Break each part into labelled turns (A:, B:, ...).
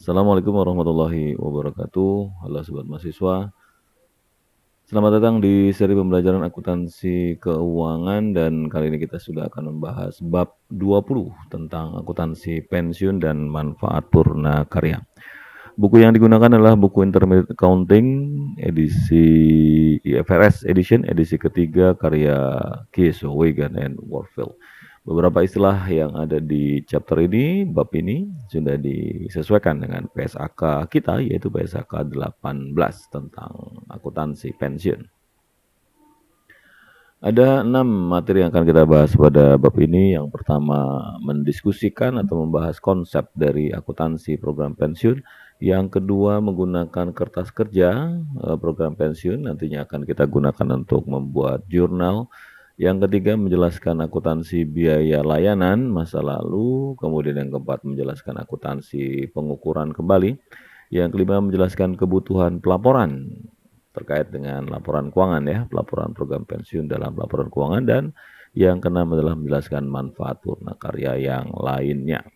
A: Assalamualaikum warahmatullahi wabarakatuh. Halo sobat mahasiswa. Selamat datang di seri pembelajaran akuntansi keuangan dan kali ini kita sudah akan membahas bab 20 tentang akuntansi pensiun dan manfaat purna karya. Buku yang digunakan adalah buku Intermediate Accounting edisi IFRS Edition edisi ketiga karya Keeso, Wigan and Warfield. Beberapa istilah yang ada di chapter ini, bab ini sudah disesuaikan dengan PSAK kita, yaitu PSAK 18 tentang akuntansi pensiun. Ada 6 materi yang akan kita bahas pada bab ini. Yang pertama, mendiskusikan atau membahas konsep dari akuntansi program pensiun. Yang kedua, menggunakan kertas kerja program pensiun, nantinya akan kita gunakan untuk membuat jurnal. Yang ketiga, menjelaskan akuntansi biaya layanan masa lalu. Kemudian yang keempat, menjelaskan akuntansi pengukuran kembali. Yang kelima, menjelaskan kebutuhan pelaporan terkait dengan laporan keuangan ya, pelaporan program pensiun dalam laporan keuangan. Dan yang keenam adalah menjelaskan manfaat purna karya yang lainnya.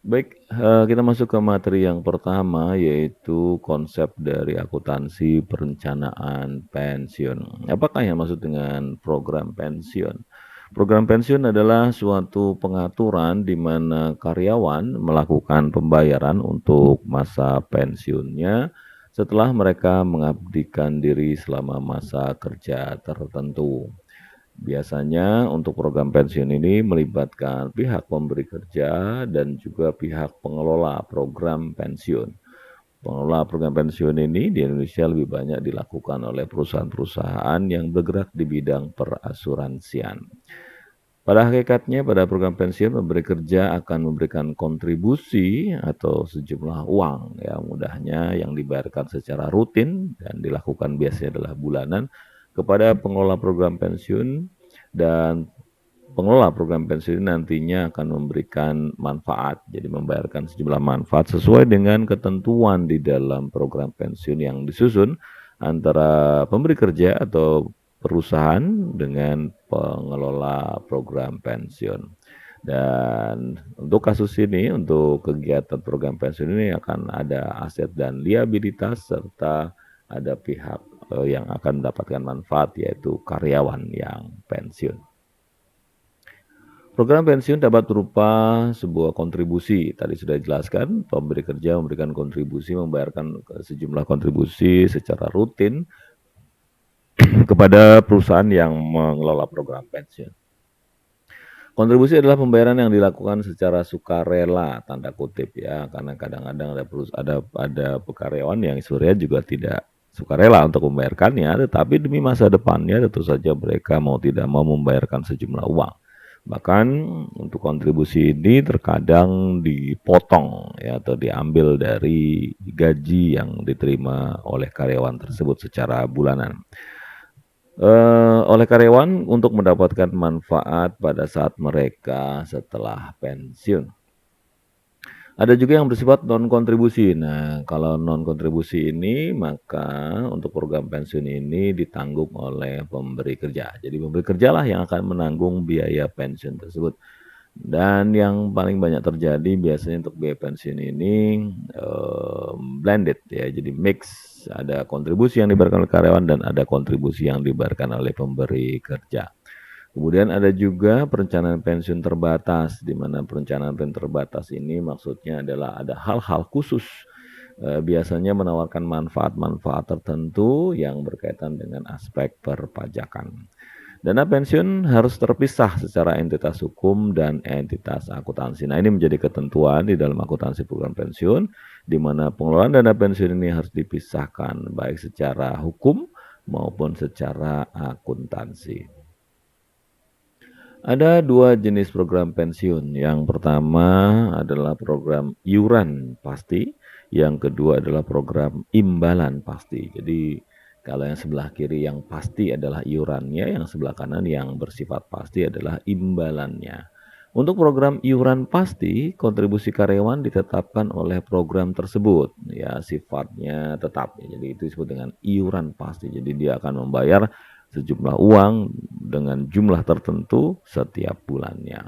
A: Baik, kita masuk ke materi yang pertama, yaitu konsep dari akuntansi perencanaan pensiun. Apakah yang maksud dengan program pensiun? Program pensiun adalah suatu pengaturan di mana karyawan melakukan pembayaran untuk masa pensiunnya setelah mereka mengabdikan diri selama masa kerja tertentu. Biasanya untuk program pensiun ini melibatkan pihak pemberi kerja dan juga pihak pengelola program pensiun. Pengelola program pensiun ini di Indonesia lebih banyak dilakukan oleh perusahaan-perusahaan yang bergerak di bidang perasuransian. Pada hakikatnya, pada program pensiun, pemberi kerja akan memberikan kontribusi atau sejumlah uang, ya mudahnya yang dibayarkan secara rutin dan dilakukan biasanya adalah bulanan kepada pengelola program pensiun, dan pengelola program pensiun nantinya akan memberikan manfaat, jadi membayarkan sejumlah manfaat sesuai dengan ketentuan di dalam program pensiun yang disusun antara pemberi kerja atau perusahaan dengan pengelola program pensiun. Dan untuk kasus ini, untuk kegiatan program pensiun ini akan ada aset dan liabilitas serta ada pihak yang akan mendapatkan manfaat, yaitu karyawan yang pensiun. Program pensiun dapat berupa sebuah kontribusi. Tadi sudah dijelaskan, pemberi kerja memberikan kontribusi, membayarkan sejumlah kontribusi secara rutin kepada perusahaan yang mengelola program pensiun. Kontribusi adalah pembayaran yang dilakukan secara sukarela, tanda kutip ya, karena kadang-kadang ada karyawan yang sebenarnya juga tidak sukarela untuk membayarkannya, tetapi demi masa depannya tentu saja mereka mau tidak mau membayarkan sejumlah uang. Bahkan untuk kontribusi ini terkadang dipotong ya, atau diambil dari gaji yang diterima oleh karyawan tersebut secara bulanan. Oleh karyawan untuk mendapatkan manfaat pada saat mereka setelah pensiun. Ada juga yang bersifat non-kontribusi. Nah, kalau non-kontribusi ini, maka untuk program pensiun ini ditanggung oleh pemberi kerja. Jadi pemberi kerjalah yang akan menanggung biaya pensiun tersebut. Dan yang paling banyak terjadi biasanya untuk biaya pensiun ini blended ya, jadi mix, ada kontribusi yang dibayarkan oleh karyawan dan ada kontribusi yang dibayarkan oleh pemberi kerja. Kemudian ada juga perencanaan pensiun terbatas, di mana perencanaan pensiun terbatas ini maksudnya adalah ada hal-hal khusus, biasanya menawarkan manfaat-manfaat tertentu yang berkaitan dengan aspek perpajakan. Dana pensiun harus terpisah secara entitas hukum dan entitas akuntansi. Nah, ini menjadi ketentuan di dalam akuntansi program pensiun, di mana pengelolaan dana pensiun ini harus dipisahkan baik secara hukum maupun secara akuntansi. Ada dua jenis program pensiun. Yang pertama adalah program iuran pasti, yang kedua adalah program imbalan pasti. Jadi kalau yang sebelah kiri yang pasti adalah iurannya, yang sebelah kanan yang bersifat pasti adalah imbalannya. Untuk program iuran pasti, kontribusi karyawan ditetapkan oleh program tersebut, ya sifatnya tetap. Jadi itu disebut dengan iuran pasti. Jadi dia akan membayar sejumlah uang dengan jumlah tertentu setiap bulannya.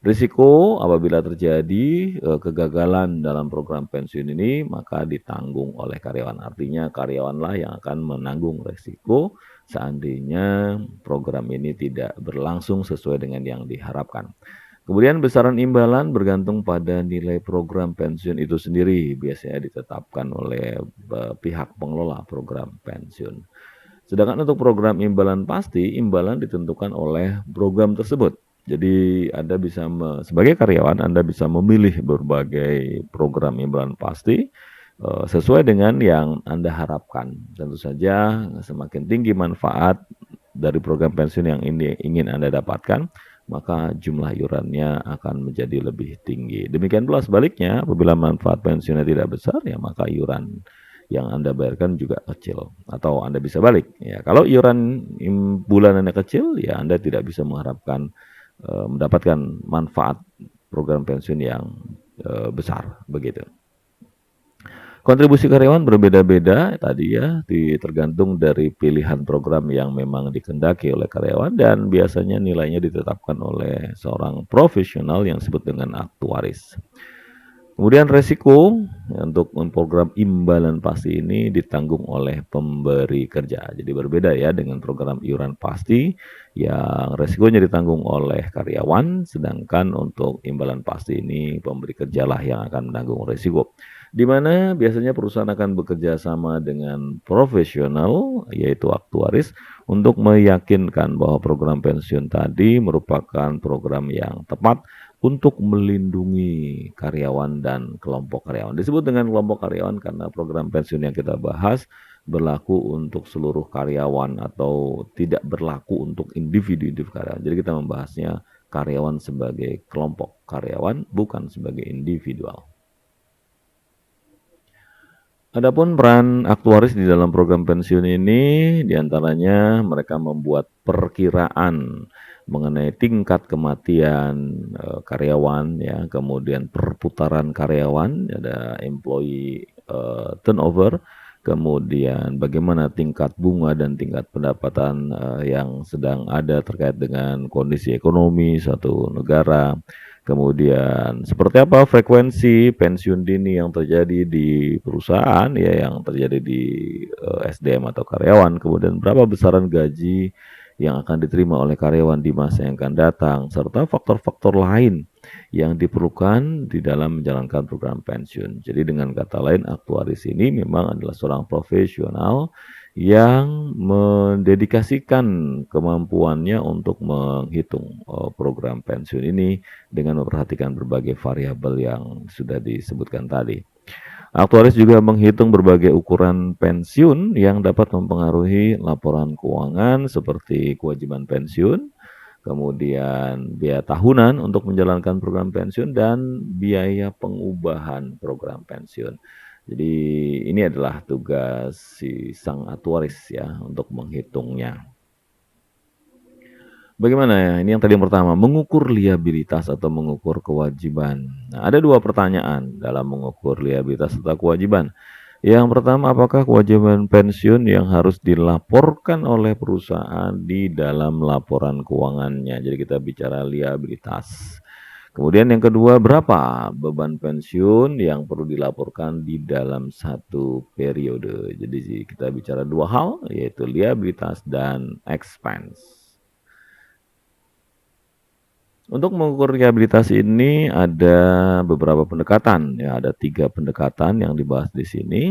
A: Risiko apabila terjadi kegagalan dalam program pensiun ini maka ditanggung oleh karyawan. Artinya karyawanlah yang akan menanggung risiko seandainya program ini tidak berlangsung sesuai dengan yang diharapkan. Kemudian besaran imbalan bergantung pada nilai program pensiun itu sendiri, biasanya ditetapkan oleh pihak pengelola program pensiun. Sedangkan untuk program imbalan pasti, imbalan ditentukan oleh program tersebut. Jadi Anda bisa sebagai karyawan Anda bisa memilih berbagai program imbalan pasti sesuai dengan yang Anda harapkan. Tentu saja semakin tinggi manfaat dari program pensiun yang ini ingin Anda dapatkan, maka jumlah iurannya akan menjadi lebih tinggi. Demikian pula sebaliknya, apabila manfaat pensiunnya tidak besar, ya maka iuran yang Anda bayarkan juga kecil atau Anda bisa balik. Ya, kalau iuran bulanannya kecil, ya Anda tidak bisa mengharapkan mendapatkan manfaat program pensiun yang besar begitu. Kontribusi karyawan berbeda-beda tadi ya, tergantung dari pilihan program yang memang dikehendaki oleh karyawan dan biasanya nilainya ditetapkan oleh seorang profesional yang disebut dengan aktuaris. Kemudian resiko untuk program imbalan pasti ini ditanggung oleh pemberi kerja. Jadi berbeda ya dengan program iuran pasti yang resikonya ditanggung oleh karyawan, sedangkan untuk imbalan pasti ini pemberi kerjalah yang akan menanggung resiko. Di mana biasanya perusahaan akan bekerja sama dengan profesional yaitu aktuaris untuk meyakinkan bahwa program pensiun tadi merupakan program yang tepat untuk melindungi karyawan dan kelompok karyawan. Disebut dengan kelompok karyawan karena program pensiun yang kita bahas berlaku untuk seluruh karyawan atau tidak berlaku untuk individu-individu karyawan. Jadi kita membahasnya karyawan sebagai kelompok karyawan, bukan sebagai individual. Adapun peran aktuaris di dalam program pensiun ini diantaranya mereka membuat perkiraan mengenai tingkat kematian karyawan ya, kemudian perputaran karyawan, ada employee turnover, kemudian bagaimana tingkat bunga dan tingkat pendapatan yang sedang ada terkait dengan kondisi ekonomi suatu negara. Kemudian seperti apa frekuensi pensiun dini yang terjadi di perusahaan ya yang terjadi di SDM atau karyawan, kemudian berapa besaran gaji yang akan diterima oleh karyawan di masa yang akan datang, serta faktor-faktor lain yang diperlukan di dalam menjalankan program pensiun. Jadi dengan kata lain, aktuaris ini memang adalah seorang profesional yang mendedikasikan kemampuannya untuk menghitung program pensiun ini dengan memperhatikan berbagai variabel yang sudah disebutkan tadi. Aktuaris juga menghitung berbagai ukuran pensiun yang dapat mempengaruhi laporan keuangan seperti kewajiban pensiun, kemudian biaya tahunan untuk menjalankan program pensiun, dan biaya pengubahan program pensiun. Jadi ini adalah tugas si sang aktuaris ya untuk menghitungnya. Bagaimana ya? Ini yang tadi yang pertama, mengukur liabilitas atau mengukur kewajiban. Nah, ada dua pertanyaan dalam mengukur liabilitas atau kewajiban. Yang pertama, apakah kewajiban pensiun yang harus dilaporkan oleh perusahaan di dalam laporan keuangannya? Jadi kita bicara liabilitas. Kemudian yang kedua, berapa beban pensiun yang perlu dilaporkan di dalam satu periode? Jadi kita bicara dua hal, yaitu liabilitas dan expense. Untuk mengukur liabilitas ini ada beberapa pendekatan, ya ada 3 pendekatan yang dibahas di sini.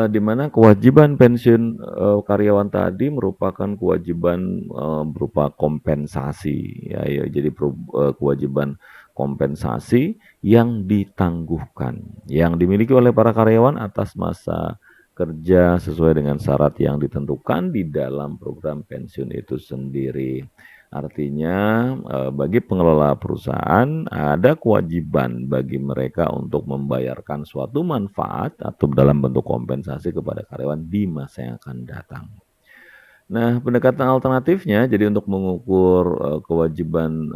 A: Di mana kewajiban pensiun karyawan tadi merupakan kewajiban berupa kompensasi ya, jadi kewajiban kompensasi yang ditangguhkan, yang dimiliki oleh para karyawan atas masa kerja sesuai dengan syarat yang ditentukan di dalam program pensiun itu sendiri. Artinya bagi pengelola perusahaan ada kewajiban bagi mereka untuk membayarkan suatu manfaat atau dalam bentuk kompensasi kepada karyawan di masa yang akan datang. Nah, pendekatan alternatifnya jadi untuk mengukur kewajiban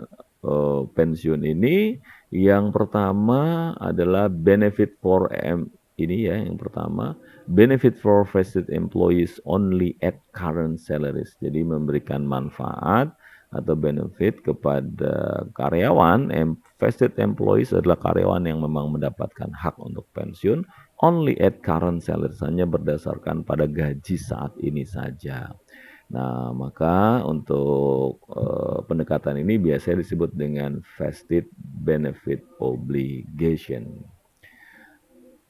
A: pensiun ini, yang pertama adalah benefit for ini ya, yang pertama benefit for vested employees only at current salaries. Jadi memberikan manfaat atau benefit kepada karyawan. Vested employees adalah karyawan yang memang mendapatkan hak untuk pensiun only at current salary, hanya berdasarkan pada gaji saat ini saja. Nah, maka untuk pendekatan ini biasanya disebut dengan vested benefit obligation.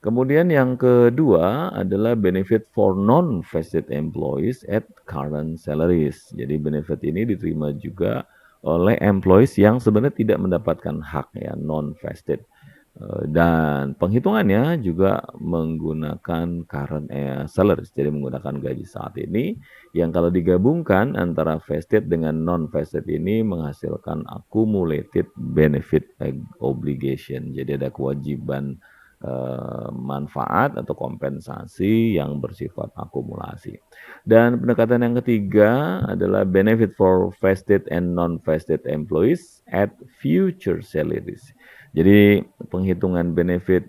A: Kemudian yang kedua adalah benefit for non-vested employees at current salaries. Jadi benefit ini diterima juga oleh employees yang sebenarnya tidak mendapatkan hak ya, non-vested. Dan penghitungannya juga menggunakan current salaries, jadi menggunakan gaji saat ini yang kalau digabungkan antara vested dengan non-vested ini menghasilkan accumulated benefit obligation. Jadi ada kewajiban manfaat atau kompensasi yang bersifat akumulasi. Dan pendekatan yang ketiga adalah benefit for vested and non-vested employees at future salaries. Jadi penghitungan benefit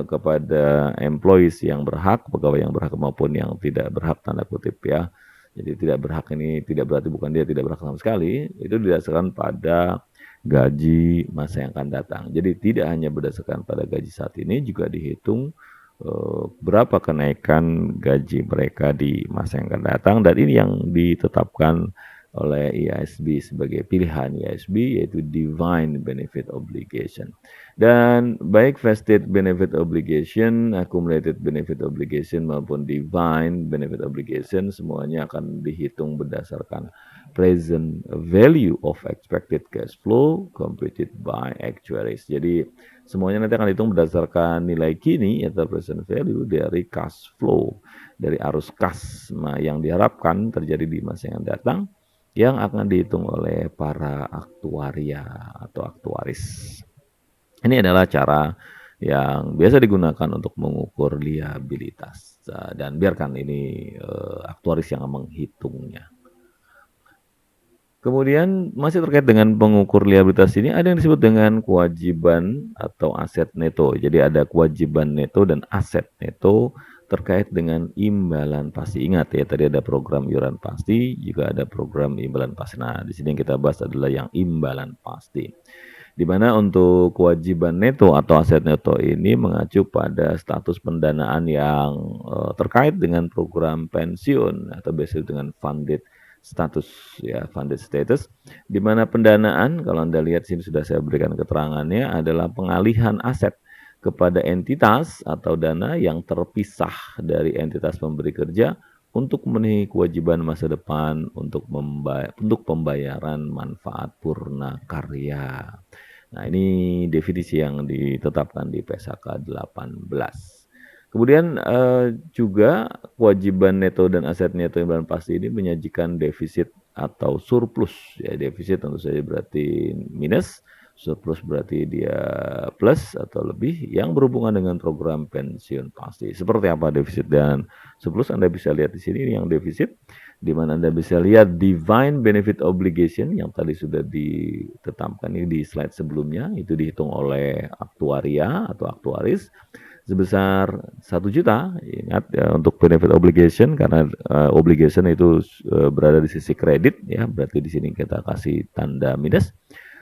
A: kepada employees yang berhak, pegawai yang berhak maupun yang tidak berhak tanda kutip ya. Jadi tidak berhak ini tidak berarti bukan dia tidak berhak sama sekali, itu didasarkan pada gaji masa yang akan datang. Jadi tidak hanya berdasarkan pada gaji saat ini, juga dihitung berapa kenaikan gaji mereka di masa yang akan datang, dan ini yang ditetapkan oleh IASB sebagai pilihan IASB, yaitu Defined Benefit Obligation. Dan baik vested benefit obligation, accumulated benefit obligation maupun defined benefit obligation semuanya akan dihitung berdasarkan present value of expected cash flow computed by actuaries. Jadi semuanya nanti akan dihitung berdasarkan nilai kini atau present value dari cash flow, dari arus kas yang diharapkan terjadi di masa yang datang, yang akan dihitung oleh para aktuaria atau aktuaris. Ini adalah cara yang biasa digunakan untuk mengukur liabilitas, dan biarkan ini aktuaris yang menghitungnya. Kemudian masih terkait dengan pengukur liabilitas ini ada yang disebut dengan kewajiban atau aset neto. Jadi ada kewajiban neto dan aset neto terkait dengan imbalan pasti. Ingat ya, tadi ada program iuran pasti, juga ada program imbalan pasti. Nah, di sini yang kita bahas adalah yang imbalan pasti. Di mana untuk kewajiban neto atau aset neto ini mengacu pada status pendanaan yang terkait dengan program pensiun atau biasa dengan funded status ya, funded status, di mana pendanaan kalau Anda lihat sini sudah saya berikan keterangannya adalah pengalihan aset kepada entitas atau dana yang terpisah dari entitas pemberi kerja untuk memenuhi kewajiban masa depan untuk pembayaran manfaat purna karya. Nah, ini definisi yang ditetapkan di PSAK 18. Kemudian juga kewajiban neto dan aset neto imbalan pasti ini menyajikan defisit atau surplus. Ya, defisit tentu saja berarti minus, surplus berarti dia plus atau lebih yang berhubungan dengan program pensiun pasti. Seperti apa defisit dan surplus Anda bisa lihat di sini yang defisit, di mana Anda bisa lihat Defined Benefit Obligation yang tadi sudah ditetapkan ini di slide sebelumnya, itu dihitung oleh aktuaria atau aktuaris sebesar 1 juta. Ingat ya, untuk benefit obligation karena obligation itu berada di sisi kredit ya, berarti di sini kita kasih tanda minus.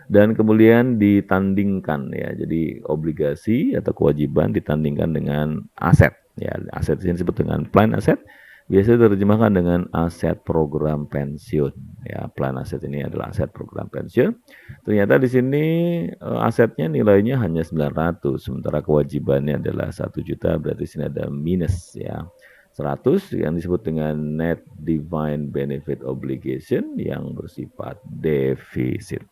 A: Dan kemudian ditandingkan ya, jadi obligasi atau kewajiban ditandingkan dengan aset ya. Aset ini disebut dengan plan asset, biasa diterjemahkan dengan aset program pensiun ya. Plan aset ini adalah aset program pensiun. Ternyata di sini asetnya nilainya hanya 900, sementara kewajibannya adalah 1 juta, berarti sini ada minus ya. 100 yang disebut dengan net defined benefit obligation yang bersifat defisit.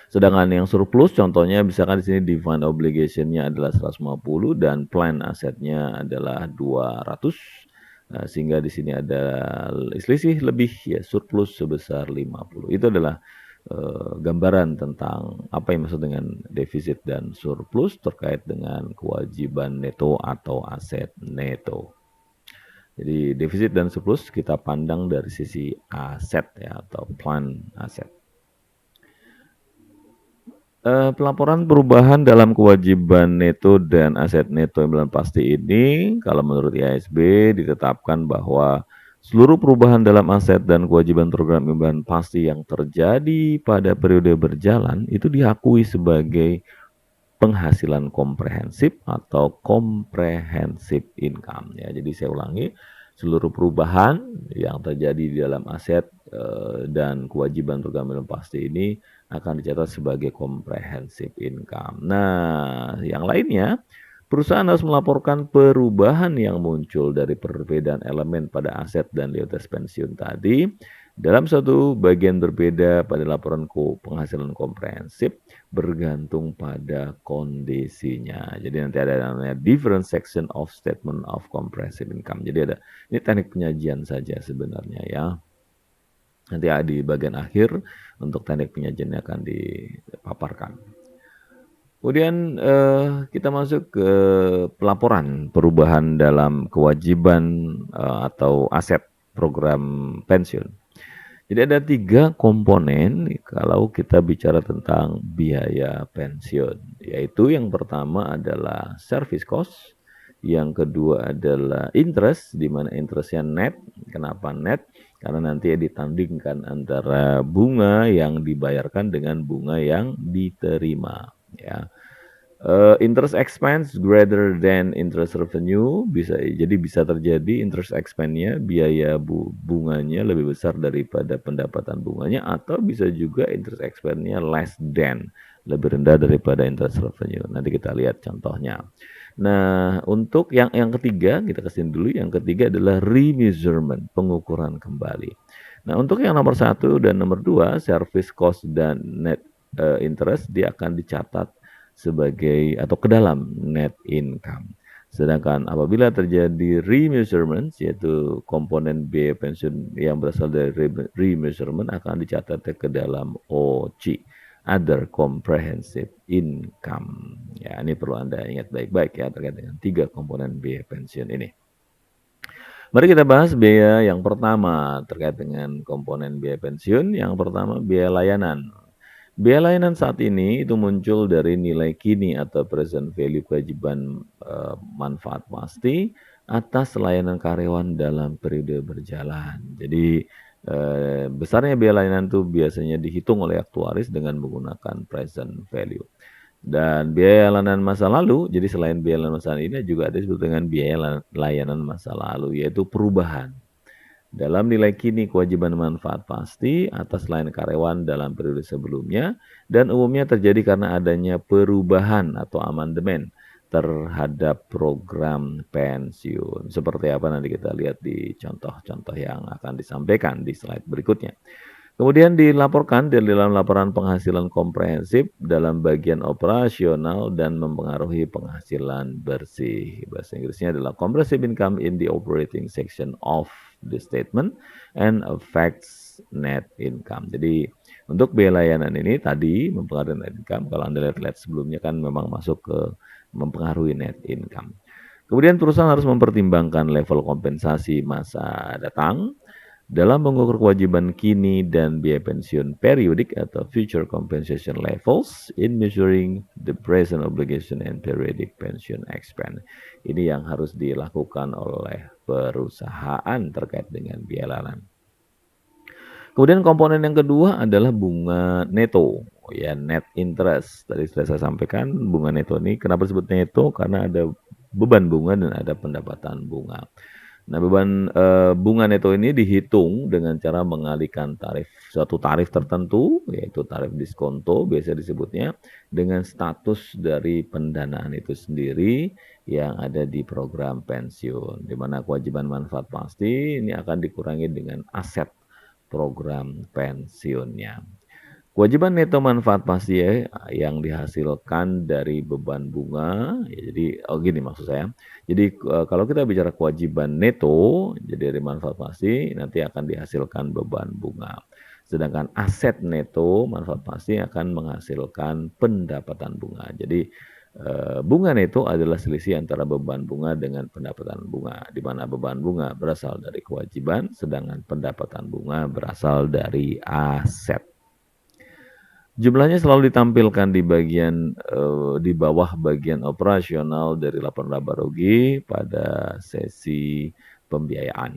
A: Sedangkan yang surplus contohnya misalkan di sini defined obligation-nya adalah 150 dan plan asetnya adalah 200. Sehingga di sini ada selisih lebih ya, surplus sebesar 50. Itu adalah gambaran tentang apa yang maksud dengan defisit dan surplus terkait dengan kewajiban neto atau aset neto. Jadi defisit dan surplus kita pandang dari sisi aset ya, atau plan aset. Pelaporan perubahan dalam kewajiban neto dan aset neto imbalan pasti ini kalau menurut IASB ditetapkan bahwa Seluruh perubahan dalam aset dan kewajiban program imbalan pasti yang terjadi pada periode berjalan itu diakui sebagai penghasilan komprehensif atau comprehensive income ya. Jadi saya ulangi, seluruh perubahan yang terjadi di dalam aset dan kewajiban program imbalan pasti ini akan dicatat sebagai comprehensive income. Nah, yang lainnya, perusahaan harus melaporkan perubahan yang muncul dari perbedaan elemen pada aset dan likuiditas pensiun tadi dalam satu bagian berbeda pada laporan penghasilan komprehensif bergantung pada kondisinya. Jadi nanti ada namanya different section of statement of comprehensive income. Jadi ada, ini teknik penyajian saja sebenarnya ya. Nanti di bagian akhir untuk teknik penyajiannya akan dipaparkan. Kemudian kita masuk ke pelaporan perubahan dalam kewajiban atau aset program pensiun. Jadi ada 3 komponen kalau kita bicara tentang biaya pensiun, yaitu yang pertama adalah service cost, yang kedua adalah interest, di mana interest-nya net. Kenapa net? Karena nanti ditandingkan antara bunga yang dibayarkan dengan bunga yang diterima, ya. Interest expense greater than interest revenue, bisa terjadi interest expense-nya, biaya bunganya lebih besar daripada pendapatan bunganya, atau bisa juga interest expense-nya less than, lebih rendah daripada interest revenue. Nanti kita lihat contohnya. Nah, untuk yang ketiga, kita kesini dulu, yang ketiga adalah remeasurement, pengukuran kembali. Nah, untuk yang nomor 1 dan nomor 2, service cost dan net interest, dia akan dicatat sebagai atau ke dalam net income. Sedangkan apabila terjadi remeasurement, yaitu komponen biaya pensiun yang berasal dari remeasurement, akan dicatat ke dalam OC, other comprehensive income. Ya, ini perlu Anda ingat baik-baik ya terkait dengan 3 komponen biaya pensiun ini. Mari kita bahas biaya yang pertama terkait dengan komponen biaya pensiun. Yang pertama, biaya layanan. Biaya layanan saat ini itu muncul dari nilai kini atau present value kewajiban manfaat pasti atas layanan karyawan dalam periode berjalan. Jadi besarnya biaya layanan itu biasanya dihitung oleh aktuaris dengan menggunakan present value. Dan biaya layanan masa lalu, jadi selain biaya layanan masa ini juga ada disebut dengan biaya layanan masa lalu, yaitu perubahan dalam nilai kini kewajiban manfaat pasti atas layanan karyawan dalam periode sebelumnya, dan umumnya terjadi karena adanya perubahan atau amandemen terhadap program pensiun. Seperti apa nanti kita lihat di contoh-contoh yang akan disampaikan di slide berikutnya. Kemudian dilaporkan di dalam laporan penghasilan komprehensif dalam bagian operasional dan mempengaruhi penghasilan bersih. Bahasa Inggrisnya adalah comprehensive income in the operating section of the statement and affects net income. Jadi untuk biaya layanan ini tadi mempengaruhi net income. Kalau Anda lihat sebelumnya kan memang masuk ke mempengaruhi net income. Kemudian perusahaan harus mempertimbangkan level kompensasi masa datang dalam mengukur kewajiban kini dan biaya pensiun periodik atau future compensation levels in measuring the present obligation and periodic pension expense. Ini yang harus dilakukan oleh perusahaan terkait dengan biaya layanan. Kemudian komponen yang kedua adalah bunga neto, ya net interest. Tadi sudah saya sampaikan bunga neto ini kenapa disebut neto, karena ada beban bunga dan ada pendapatan bunga. Nah, beban bunga neto ini dihitung dengan cara mengalihkan suatu tarif tertentu, yaitu tarif diskonto biasa disebutnya, dengan status dari pendanaan itu sendiri yang ada di program pensiun, di mana kewajiban manfaat pasti ini akan dikurangi dengan aset program pensiunnya. Kewajiban neto manfaat pasti ya, yang dihasilkan dari beban bunga, ya jadi gini maksud saya. Jadi kalau kita bicara kewajiban neto, jadi dari manfaat pasti nanti akan dihasilkan beban bunga. Sedangkan aset neto manfaat pasti akan menghasilkan pendapatan bunga. Jadi bunga neto adalah selisih antara beban bunga dengan pendapatan bunga, di mana beban bunga berasal dari kewajiban, sedangkan pendapatan bunga berasal dari aset. Jumlahnya selalu ditampilkan di bagian di bawah bagian operasional dari laporan laba rugi pada sesi pembiayaan.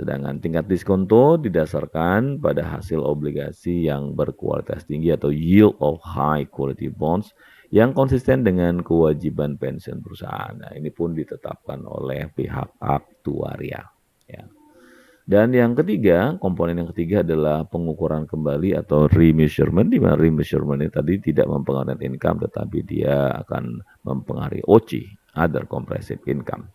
A: Sedangkan tingkat diskonto didasarkan pada hasil obligasi yang berkualitas tinggi atau yield of high quality bonds yang konsisten dengan kewajiban pensiun perusahaan. Nah, ini pun ditetapkan oleh pihak aktuaria. Ya. Dan yang ketiga, komponen yang ketiga adalah pengukuran kembali atau remeasurement, di mana remeasurement ini tadi tidak mempengaruhi net income, tetapi dia akan mempengaruhi OC, other comprehensive income.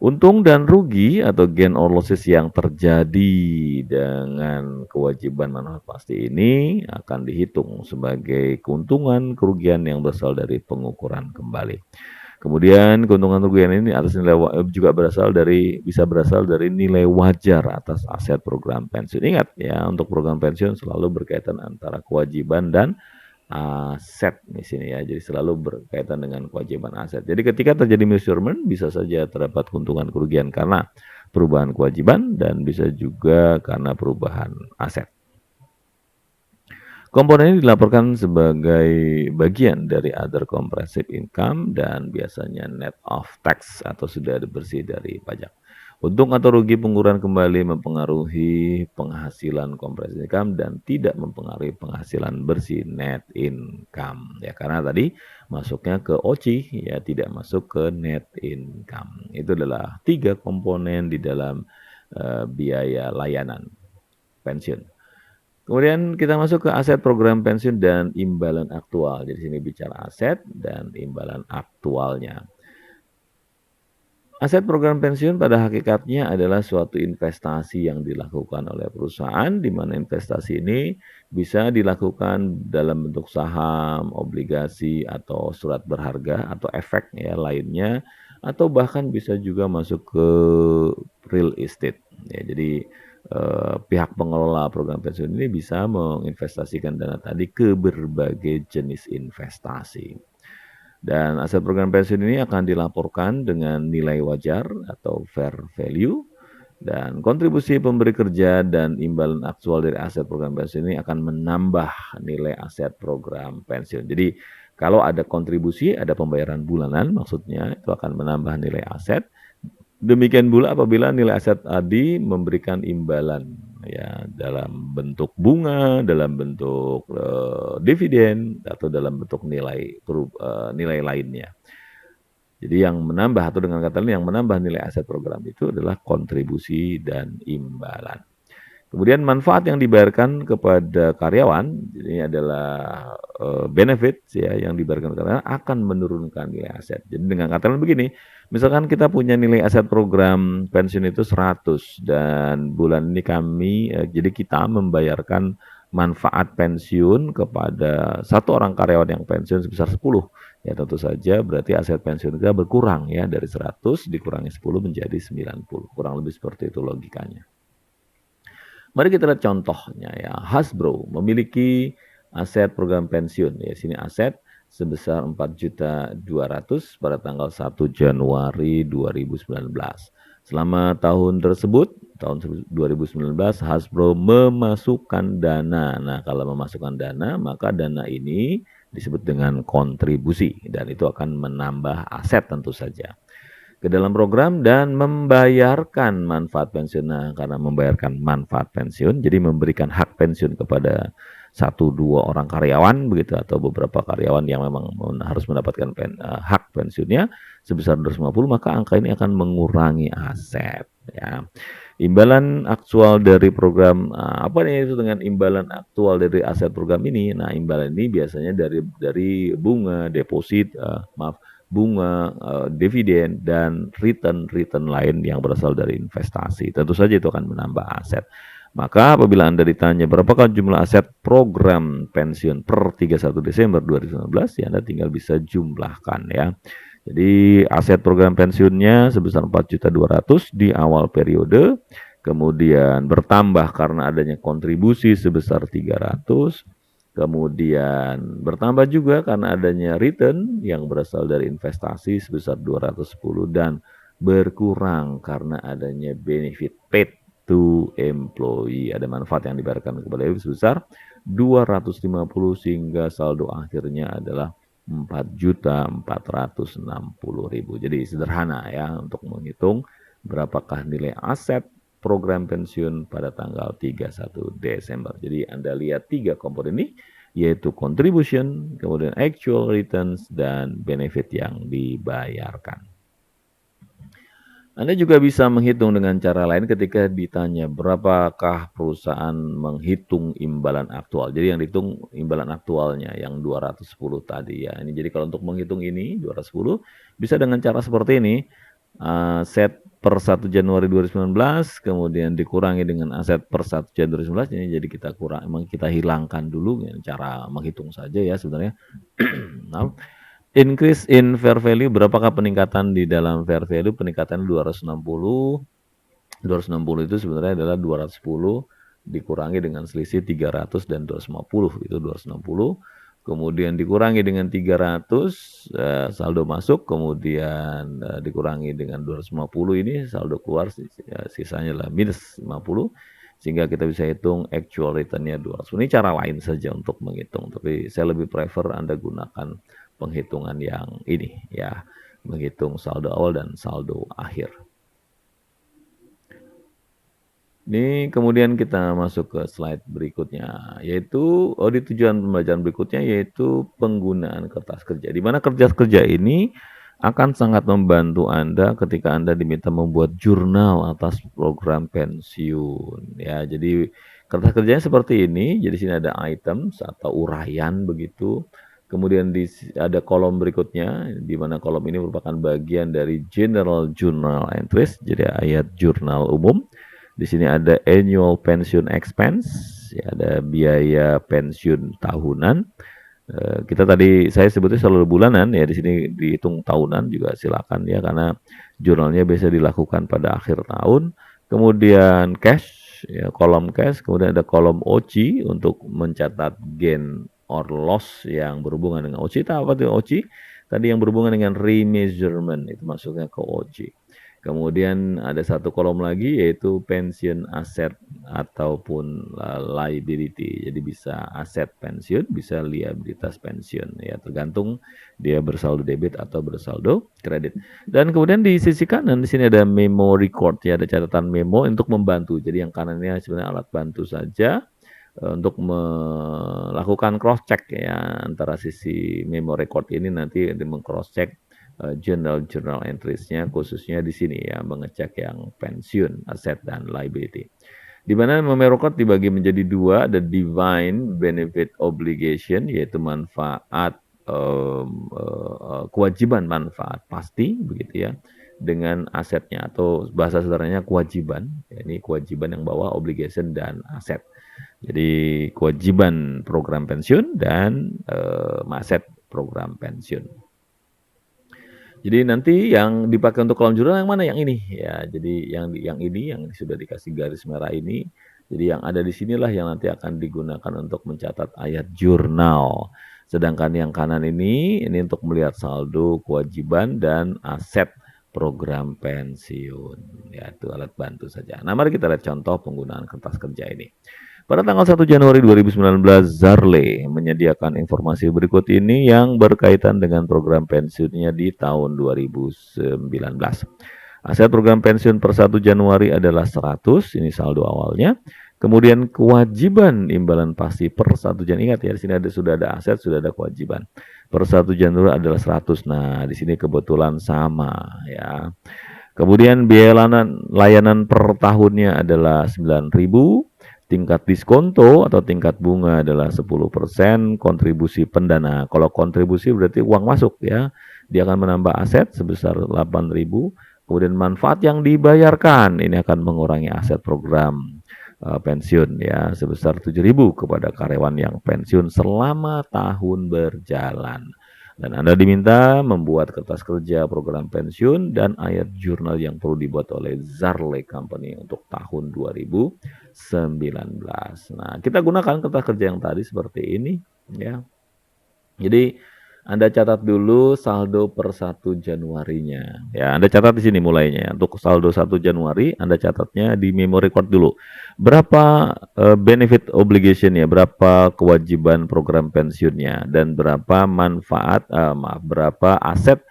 A: Untung dan rugi atau gain or losses yang terjadi dengan kewajiban manfaat pasti ini akan dihitung sebagai keuntungan kerugian yang berasal dari pengukuran kembali. Kemudian keuntungan kerugian ini atas nilai juga bisa berasal dari nilai wajar atas aset program pensiun. Ingat ya, untuk program pensiun selalu berkaitan antara kewajiban dan aset di sini ya. Jadi selalu berkaitan dengan kewajiban aset. Jadi ketika terjadi measurement bisa saja terdapat keuntungan kerugian karena perubahan kewajiban dan bisa juga karena perubahan aset. Komponen ini dilaporkan sebagai bagian dari other comprehensive income dan biasanya net of tax atau sudah bersih dari pajak. Untung atau rugi pengukuran kembali mempengaruhi penghasilan comprehensive income dan tidak mempengaruhi penghasilan bersih net income. Ya, karena tadi masuknya ke OC ya, tidak masuk ke net income. Itu adalah 3 komponen di dalam biaya layanan pensiun. Kemudian kita masuk ke aset program pensiun dan imbalan aktual. Jadi sini bicara aset dan imbalan aktualnya. Aset program pensiun pada hakikatnya adalah suatu investasi yang dilakukan oleh perusahaan, di mana investasi ini bisa dilakukan dalam bentuk saham, obligasi, atau surat berharga, atau efek ya lainnya, atau bahkan bisa juga masuk ke real estate. Ya, jadi pihak pengelola program pensiun ini bisa menginvestasikan dana tadi ke berbagai jenis investasi. Dan aset program pensiun ini akan dilaporkan dengan nilai wajar atau fair value dan kontribusi pemberi kerja dan imbalan aktual dari aset program pensiun ini akan menambah nilai aset program pensiun. Jadi kalau ada kontribusi, ada pembayaran bulanan maksudnya itu akan menambah nilai aset. Demikian pula apabila nilai aset tadi memberikan imbalan ya dalam bentuk bunga, dalam bentuk dividen atau dalam bentuk nilai lainnya. Jadi yang menambah atau dengan kata lain yang menambah nilai aset program itu adalah kontribusi dan imbalan. Kemudian manfaat yang dibayarkan kepada karyawan ini adalah benefit ya yang dibayarkan kepada karyawan akan menurunkan nilai aset. Jadi dengan kata lain begini, misalkan kita punya nilai aset program pensiun itu 100 dan bulan ini jadi kita membayarkan manfaat pensiun kepada satu orang karyawan yang pensiun sebesar 10. Ya tentu saja berarti aset pensiun kita berkurang ya dari 100 dikurangi 10 menjadi 90. Kurang lebih seperti itu logikanya. Mari kita lihat contohnya ya. Hasbro memiliki aset program pensiun ya. Sini aset sebesar 4.200.000 pada tanggal 1 Januari 2019. Selama tahun tersebut, tahun 2019 Hasbro memasukkan dana. Nah, kalau memasukkan dana, maka dana ini disebut dengan kontribusi dan itu akan menambah aset tentu saja ke dalam program dan membayarkan manfaat pensiun. Nah, karena membayarkan manfaat pensiun, jadi memberikan hak pensiun kepada 1-2 orang karyawan begitu atau beberapa karyawan yang memang harus mendapatkan hak pensiunnya sebesar 250, maka angka ini akan mengurangi aset ya. Imbalan aktual dari program apa nih itu dengan imbalan aktual dari aset program ini? Nah, imbalan ini biasanya dari bunga, deposit, bunga, dividen dan return lain yang berasal dari investasi. Tentu saja itu akan menambah aset. Maka apabila Anda ditanya berapakah jumlah aset program pensiun per 31 Desember 2019, ya Anda tinggal bisa jumlahkan ya. Jadi aset program pensiunnya sebesar 4.200.000 di awal periode, kemudian bertambah karena adanya kontribusi sebesar 300. Kemudian bertambah juga karena adanya return yang berasal dari investasi sebesar 210 dan berkurang karena adanya benefit paid to employee. Ada manfaat yang dibayarkan kepada employee sebesar 250 sehingga saldo akhirnya adalah 4.460.000. Jadi sederhana ya untuk menghitung berapakah nilai aset program pensiun pada tanggal 31 Desember. Jadi Anda lihat 3 komponen ini, yaitu contribution, kemudian actual returns, dan benefit yang dibayarkan. Anda juga bisa menghitung dengan cara lain ketika ditanya berapakah perusahaan menghitung imbalan aktual. Jadi yang dihitung imbalan aktualnya yang 210 tadi ya. Ini jadi kalau untuk menghitung ini 210 bisa dengan cara seperti ini. Aset per 1 Januari 2019 kemudian dikurangi dengan aset per 1 Januari 2019, ini jadi kita hilangkan dulu ya, cara menghitung saja ya sebenarnya. Nah, increase in fair value, berapakah peningkatan di dalam fair value? Peningkatan 260. 260 itu sebenarnya adalah 210 dikurangi dengan selisih 300 dan 250, itu 260. Kemudian dikurangi dengan 300, saldo masuk, kemudian dikurangi dengan 250, ini saldo keluar, sisanya adalah minus 50, sehingga kita bisa hitung actual return-nya 200. Ini cara lain saja untuk menghitung, tapi saya lebih prefer Anda gunakan penghitungan yang ini ya, menghitung saldo awal dan saldo akhir. Ini kemudian kita masuk ke slide berikutnya, yaitu di tujuan pembelajaran berikutnya yaitu penggunaan kertas kerja. Di mana kertas kerja ini akan sangat membantu Anda ketika Anda diminta membuat jurnal atas program pensiun. Ya, jadi kertas kerjanya seperti ini. Jadi sini ada items atau uraian begitu. Kemudian ada kolom berikutnya, di mana kolom ini merupakan bagian dari general journal entries, jadi ayat jurnal umum. Di sini ada annual pension expense, ya, ada biaya pensiun tahunan. Saya sebutnya selalu bulanan ya, di sini dihitung tahunan juga silakan ya, karena jurnalnya biasa dilakukan pada akhir tahun. Kemudian cash, ya, kolom cash, kemudian ada kolom OC untuk mencatat gain or loss yang berhubungan dengan OC. Apa itu OC? Tadi yang berhubungan dengan remeasurement itu masuknya ke OC. Kemudian ada satu kolom lagi yaitu pension asset ataupun liability. Jadi bisa aset pensiun, bisa liabilitas pensiun ya, tergantung dia bersaldo debit atau bersaldo kredit. Dan kemudian di sisi kanan di sini ada memo record ya, ada catatan memo untuk membantu. Jadi yang kanannya sebenarnya alat bantu saja untuk melakukan cross check ya, antara sisi memo record ini nanti meng-cross check journal entries-nya, khususnya di sini ya, mengecek yang pensiun, aset dan liability. Di mana memo record dibagi menjadi dua, ada defined benefit obligation, yaitu manfaat kewajiban manfaat pasti begitu ya, dengan asetnya atau bahasa sederhananya kewajiban. Ini kewajiban yang bawah obligation dan aset. Jadi kewajiban program pensiun dan aset program pensiun. Jadi nanti yang dipakai untuk kolom jurnal yang mana? Yang ini ya. Jadi yang ini yang sudah dikasih garis merah ini. Jadi yang ada di sinilah yang nanti akan digunakan untuk mencatat ayat jurnal. Sedangkan yang kanan ini untuk melihat saldo kewajiban dan aset program pensiun. Ya, itu alat bantu saja. Nah, mari kita lihat contoh penggunaan kertas kerja ini. Pada tanggal 1 Januari 2019, Zarle menyediakan informasi berikut ini yang berkaitan dengan program pensiunnya di tahun 2019. Aset program pensiun per 1 Januari adalah 100, ini saldo awalnya. Kemudian kewajiban imbalan pasti per 1 Januari, ingat ya, di sini sudah ada aset, sudah ada kewajiban. Per 1 Januari adalah 100. Nah, di sini kebetulan sama ya. Kemudian biaya layanan per tahunnya adalah 9.000. Tingkat diskonto atau tingkat bunga adalah 10%, kontribusi pendana. Kalau kontribusi berarti uang masuk ya. Dia akan menambah aset sebesar 8.000. Kemudian manfaat yang dibayarkan ini akan mengurangi aset program pensiun ya, sebesar 7.000 kepada karyawan yang pensiun selama tahun berjalan. Dan Anda diminta membuat kertas kerja program pensiun dan ayat jurnal yang perlu dibuat oleh Zarle Company untuk tahun 2019. Nah, kita gunakan kertas kerja yang tadi seperti ini ya. Jadi Anda catat dulu saldo per 1 Januarinya. Ya, Anda catat di sini mulainya. Untuk saldo 1 Januari, Anda catatnya di memo record dulu. Berapa benefit obligation ya, berapa kewajiban program pensiunnya, dan berapa berapa aset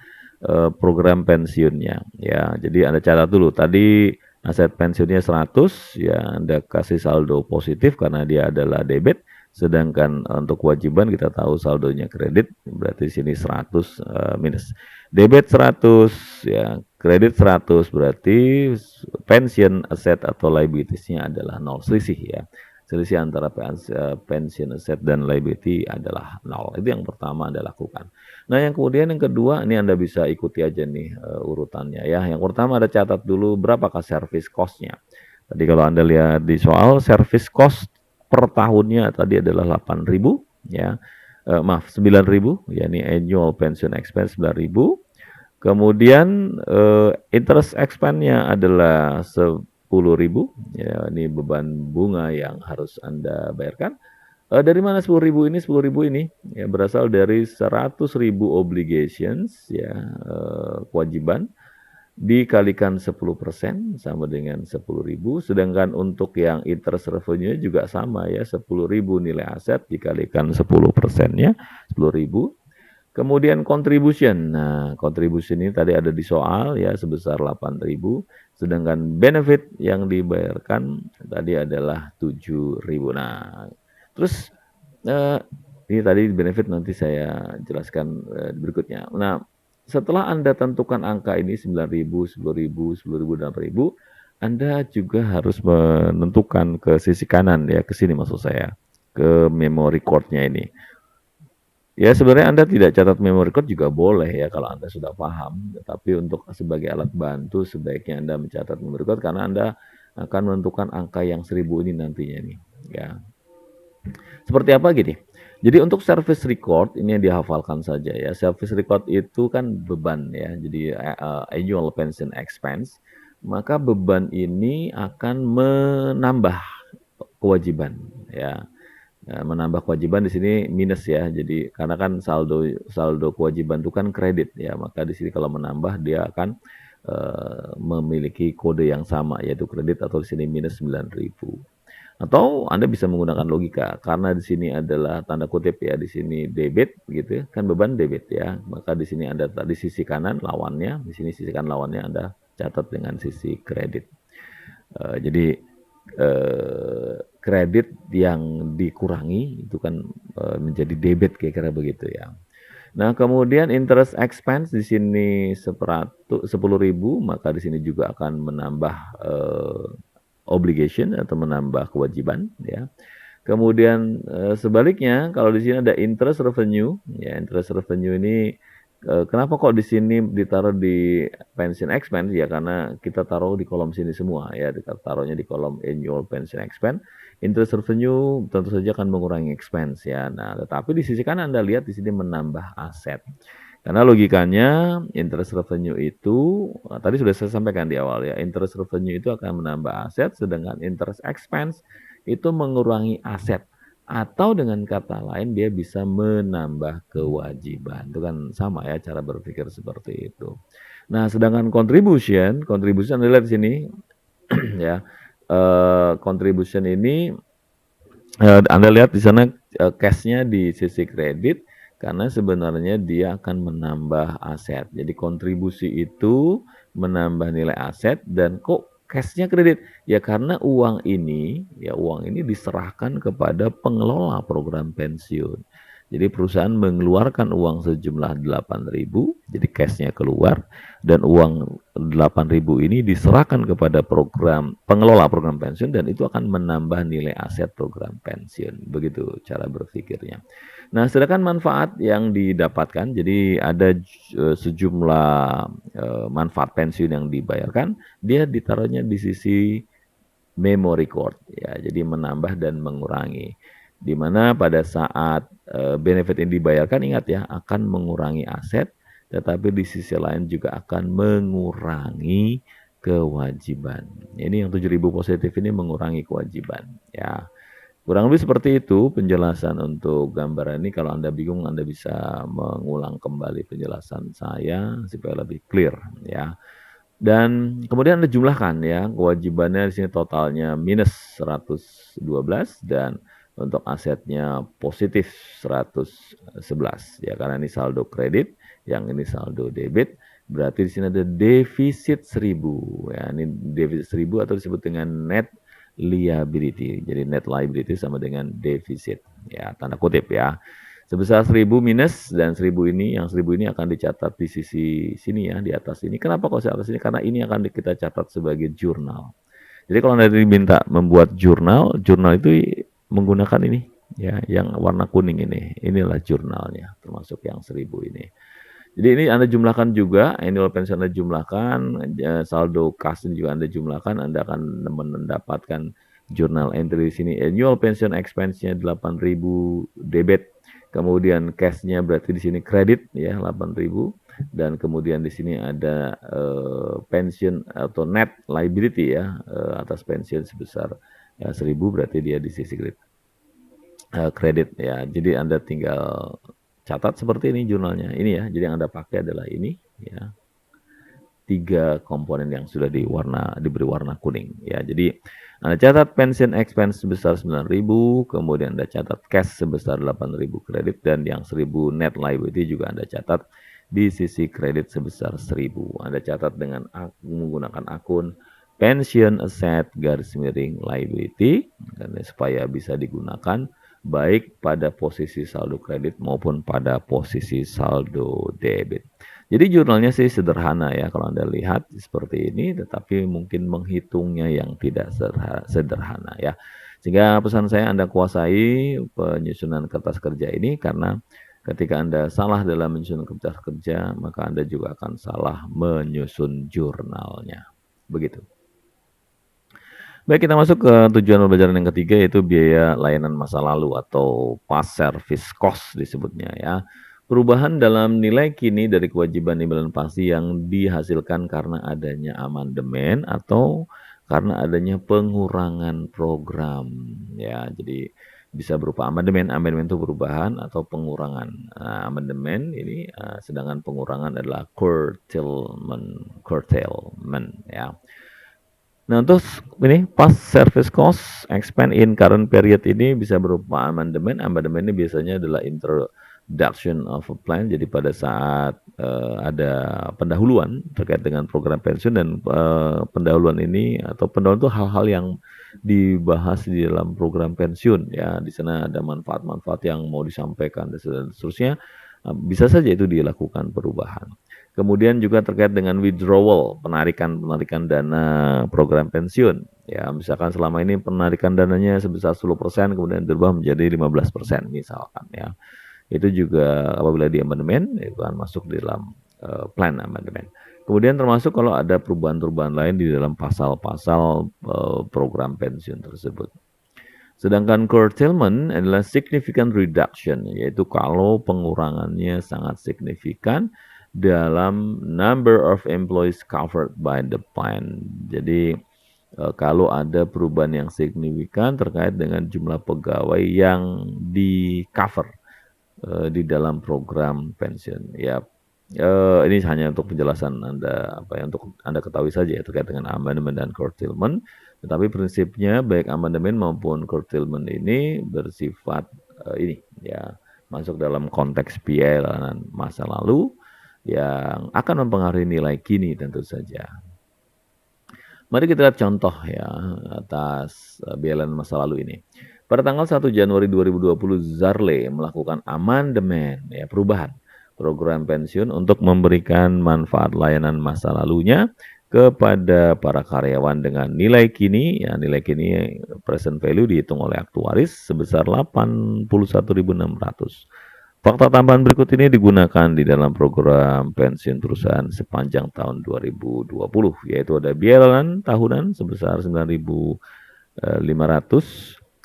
A: program pensiunnya. Ya, jadi Anda catat dulu. Tadi aset pensiunnya 100, ya Anda kasih saldo positif karena dia adalah debit, sedangkan untuk kewajiban kita tahu saldonya kredit, berarti sini 100 minus. Debit 100, ya kredit 100, berarti pension asset atau liabilities-nya adalah 0, selisih ya. Selisih antara pension asset dan liability adalah 0. Itu yang pertama Anda lakukan. Nah, yang kemudian yang kedua, ini Anda bisa ikuti aja nih urutannya ya. Yang pertama Anda catat dulu berapakah service cost-nya. Tadi kalau Anda lihat di soal, service cost per tahunnya tadi adalah 8.000 ya. Maaf, 9.000, yakni annual pension expense 9.000. Kemudian interest expense-nya adalah 10.000, ya ini beban bunga yang harus Anda bayarkan. Dari mana 10.000 ini? 10.000 ini ya berasal dari 100.000 obligations ya, kewajiban dikalikan 10% sama dengan 10.000, sedangkan untuk yang interest revenue juga sama ya, 10.000 nilai aset dikalikan 10%-nya 10.000. Kemudian contribution. Nah, contribution ini tadi ada di soal ya sebesar 8.000, sedangkan benefit yang dibayarkan tadi adalah 7.000. Nah, terus ini tadi benefit nanti saya jelaskan berikutnya. Nah, setelah Anda tentukan angka ini 9.000, 10.000, 10.000, 8.000, Anda juga harus menentukan ke sisi kanan ya, ke sini maksud saya, ke memory card-nya ini. Ya sebenarnya Anda tidak catat memory card juga boleh ya kalau Anda sudah paham, tapi untuk sebagai alat bantu sebaiknya Anda mencatat memory card karena Anda akan menentukan angka yang 1.000 ini nantinya nih ya. Seperti apa gini? Jadi untuk service record ini yang dihafalkan saja ya. Service record itu kan beban ya. Jadi annual pension expense, maka beban ini akan menambah kewajiban ya. Nah, menambah kewajiban di sini minus ya. Jadi karena kan saldo kewajiban itu kan kredit ya, maka di sini kalau menambah dia akan memiliki kode yang sama yaitu kredit atau di sini minus 9.000. Atau Anda bisa menggunakan logika karena di sini adalah tanda kutip ya, di sini debit gitu ya, kan beban debit ya. Maka di sini Anda di sisi kanan lawannya, di sini sisi kanan lawannya Anda catat dengan sisi kredit. Jadi kredit yang dikurangi itu kan menjadi debit kira-kira begitu ya. Nah, kemudian interest expense di sini 10.000, maka di sini juga akan menambah obligation atau menambah kewajiban ya. Kemudian sebaliknya kalau di sini ada interest revenue ya, interest revenue ini kenapa kok di sini ditaruh di pension expense ya, karena kita taruh di kolom sini semua ya, kita taruhnya di kolom annual pension expense. Interest revenue tentu saja akan mengurangi expense ya. Nah, tetapi di sisi kanan Anda lihat di sini menambah aset. Karena logikanya interest revenue itu tadi sudah saya sampaikan di awal ya, interest revenue itu akan menambah aset, sedangkan interest expense itu mengurangi aset. Atau dengan kata lain dia bisa menambah kewajiban. Itu kan sama ya cara berpikir seperti itu. Nah, sedangkan contribution Anda lihat di sini ya. Contribution ini Anda lihat di sana cash-nya di sisi kredit karena sebenarnya dia akan menambah aset. Jadi kontribusi itu menambah nilai aset dan kok cash-nya kredit? Ya karena uang ini diserahkan kepada pengelola program pensiun. Jadi perusahaan mengeluarkan uang sejumlah 8.000, jadi cash-nya keluar dan uang 8.000 ini diserahkan kepada pengelola program pensiun dan itu akan menambah nilai aset program pensiun. Begitu cara berpikirnya. Nah, sedangkan manfaat yang didapatkan, jadi ada sejumlah manfaat pensiun yang dibayarkan, dia ditaruhnya di sisi memory card ya, jadi menambah dan mengurangi. Di mana pada saat benefit ini dibayarkan, ingat ya, akan mengurangi aset, tetapi di sisi lain juga akan mengurangi kewajiban. Ini yang 7.000 positif ini mengurangi kewajiban ya. Kurang lebih seperti itu penjelasan untuk gambaran ini. Kalau Anda bingung, Anda bisa mengulang kembali penjelasan saya supaya lebih clear ya. Dan kemudian Anda jumlahkan ya, kewajibannya di sini totalnya minus 112 dan untuk asetnya positif 111 ya, karena ini saldo kredit, yang ini saldo debit. Berarti di sini ada defisit 1.000 ya. Ini defisit 1.000 atau disebut dengan net liability. Jadi net liability sama dengan defisit ya, tanda kutip ya. Sebesar 1.000 minus dan 1.000 ini, yang 1.000 ini akan dicatat di sisi sini ya, di atas ini. Kenapa kok di atas ini? Karena ini akan kita catat sebagai jurnal. Jadi kalau Anda diminta membuat jurnal, jurnal itu menggunakan ini ya, yang warna kuning ini. Inilah jurnalnya, termasuk yang 1.000 ini. Jadi ini Anda jumlahkan juga, annual pension Anda jumlahkan, saldo kas juga Anda jumlahkan, Anda akan mendapatkan journal entry di sini. Annual pension expense-nya 8.000 debit, kemudian cash-nya berarti di sini kredit ya 8.000, dan kemudian di sini ada pension atau net liability ya, atas pensiun sebesar 1.000 berarti dia di sisi kredit ya. Jadi Anda tinggal catat seperti ini jurnalnya. Ini ya, jadi yang Anda pakai adalah ini ya. 3 komponen yang sudah diberi warna kuning ya. Jadi Anda catat pension expense sebesar 9.000, kemudian Anda catat cash sebesar 8.000 kredit, dan yang 1.000 net liability juga Anda catat di sisi kredit sebesar 1.000. Anda catat dengan menggunakan akun pension asset garis miring liability, dan supaya bisa digunakan baik pada posisi saldo kredit maupun pada posisi saldo debit. Jadi jurnalnya sih sederhana ya kalau Anda lihat seperti ini, tetapi mungkin menghitungnya yang tidak sederhana ya. Sehingga pesan saya Anda kuasai penyusunan kertas kerja ini, karena ketika Anda salah dalam menyusun kertas kerja, maka Anda juga akan salah menyusun jurnalnya. Begitu. Baik, kita masuk ke tujuan pembelajaran yang ketiga, yaitu biaya layanan masa lalu atau past service cost disebutnya ya. Perubahan dalam nilai kini dari kewajiban imbalan pasti yang dihasilkan karena adanya amandemen atau karena adanya pengurangan program ya. Jadi bisa berupa amandemen, amandemen itu perubahan atau pengurangan. Amandemen ini, sedangkan pengurangan adalah curtailment ya. Nah, terus ini past service cost expand in current period ini bisa berupa amandemen. Amandemen ini biasanya adalah introduction of a plan. Jadi pada saat ada pendahuluan terkait dengan program pensiun, dan pendahuluan ini atau pendahuluan itu hal-hal yang dibahas di dalam program pensiun ya. Di sana ada manfaat-manfaat yang mau disampaikan dan seterusnya. Bisa saja itu dilakukan perubahan. Kemudian juga terkait dengan withdrawal, penarikan dana program pensiun. Ya, misalkan selama ini penarikan dananya sebesar 10%, kemudian berubah menjadi 15% misalkan ya. Itu juga apabila di amandemen itu akan masuk di dalam plan amandemen. Kemudian termasuk kalau ada perubahan-perubahan lain di dalam pasal-pasal program pensiun tersebut. Sedangkan curtailment adalah significant reduction, yaitu kalau pengurangannya sangat signifikan dalam number of employees covered by the plan. Jadi kalau ada perubahan yang signifikan terkait dengan jumlah pegawai yang di cover di dalam program pensiun. Ya, ini hanya untuk penjelasan Anda, untuk Anda ketahui saja ya terkait dengan amandemen dan curtailment. Tetapi prinsipnya baik amandemen maupun curtailment ini bersifat ini ya, masuk dalam konteks biaya layanan masa lalu yang akan mempengaruhi nilai kini tentu saja. Mari kita lihat contoh ya atas biaya layanan masa lalu ini. Pada tanggal 1 Januari 2020, Zarle melakukan amandemen ya, perubahan program pensiun untuk memberikan manfaat layanan masa lalunya kepada para karyawan dengan nilai kini ya, nilai kini present value dihitung oleh aktuaris sebesar 81.600. Fakta tambahan berikut ini digunakan di dalam program pensiun perusahaan sepanjang tahun 2020, yaitu ada biaya layanan tahunan sebesar 9.500,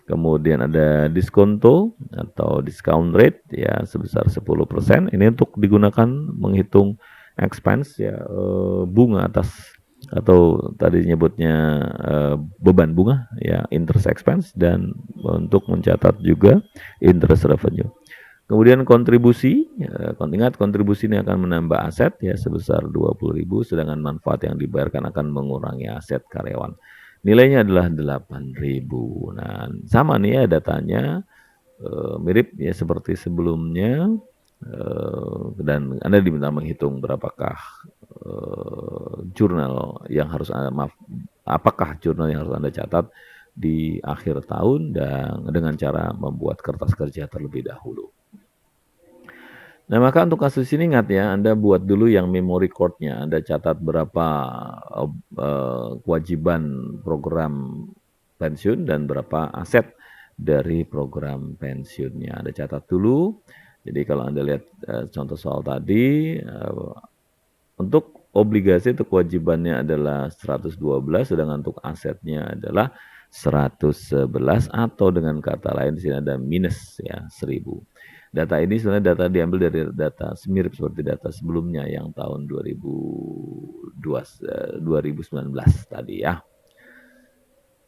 A: kemudian ada diskonto atau discount rate ya sebesar 10%. Ini untuk digunakan menghitung expense ya, bunga atas atau tadi nyebutnya beban bunga ya, interest expense, dan untuk mencatat juga interest revenue. Kemudian kontribusi, ingat kontribusi ini akan menambah aset ya sebesar 20.000, sedangkan manfaat yang dibayarkan akan mengurangi aset karyawan. Nilainya adalah 8.000. Nah, sama nih ya datanya, mirip ya seperti sebelumnya, dan Anda diminta menghitung berapakah jurnal yang harus apakah jurnal yang harus Anda catat di akhir tahun dan dengan cara membuat kertas kerja terlebih dahulu. Nah, maka untuk kasus ini ingat ya, Anda buat dulu yang memory card-nya, Anda catat berapa kewajiban program pensiun dan berapa aset dari program pensiunnya. Anda catat dulu. Jadi kalau Anda lihat contoh soal tadi, untuk obligasi itu kewajibannya adalah 112, sedangkan untuk asetnya adalah 111 atau dengan kata lain di sini ada minus ya 1000. Data ini sebenarnya data diambil dari data mirip seperti data sebelumnya yang tahun 2019 tadi ya.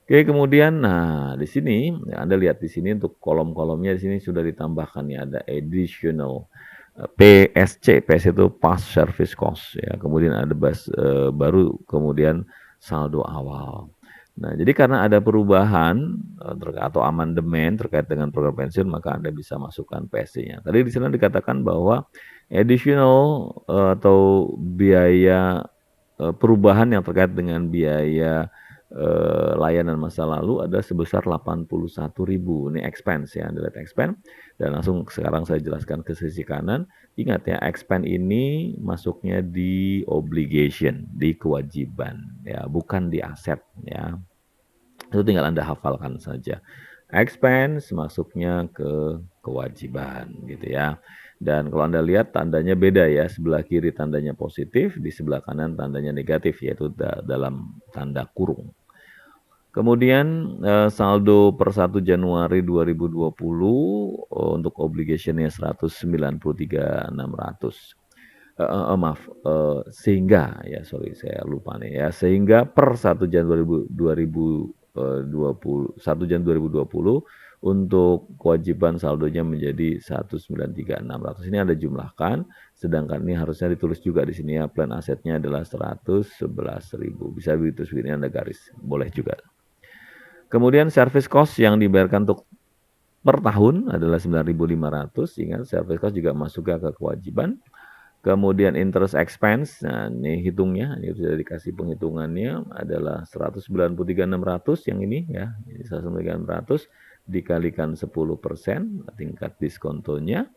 A: Oke, kemudian nah di sini ya Anda lihat di sini untuk kolom-kolomnya di sini sudah ditambahkan ya ada additional PSC, PS itu past service cost ya. Kemudian ada baru kemudian saldo awal. Nah, jadi karena ada perubahan atau amandemen terkait dengan program pensiun, maka Anda bisa masukkan PSC-nya. Tadi di sana dikatakan bahwa additional atau biaya perubahan yang terkait dengan biaya layanan masa lalu ada sebesar 81.000. Ini expense ya, Anda lihat expense. Dan langsung sekarang saya jelaskan ke sisi kanan. Ingat ya, expense ini masuknya di obligation, di kewajiban ya, bukan di aset ya. Itu tinggal Anda hafalkan saja. Expense masuknya ke kewajiban gitu ya. Dan kalau Anda lihat tandanya beda ya, sebelah kiri tandanya positif, di sebelah kanan tandanya negatif yaitu dalam tanda kurung. Kemudian saldo per 1 Januari 2020 untuk obligationnya 193.600. Maaf, sehingga ya sorry saya lupa nih ya, sehingga per 1 Januari 2020 untuk kewajiban saldonya menjadi 193.600. Ini Anda jumlahkan, sedangkan ini harusnya ditulis juga di sini ya, plan asetnya adalah 111.000. Bisa ditulis begini Anda garis, boleh juga. Kemudian service cost yang dibayarkan untuk per tahun adalah 9.500, ingat service cost juga masuk ke kewajiban. Kemudian interest expense, nah ini hitungnya, ini sudah dikasih penghitungannya adalah 193.600 yang ini ya, 193.600 dikalikan 10% tingkat diskontonya.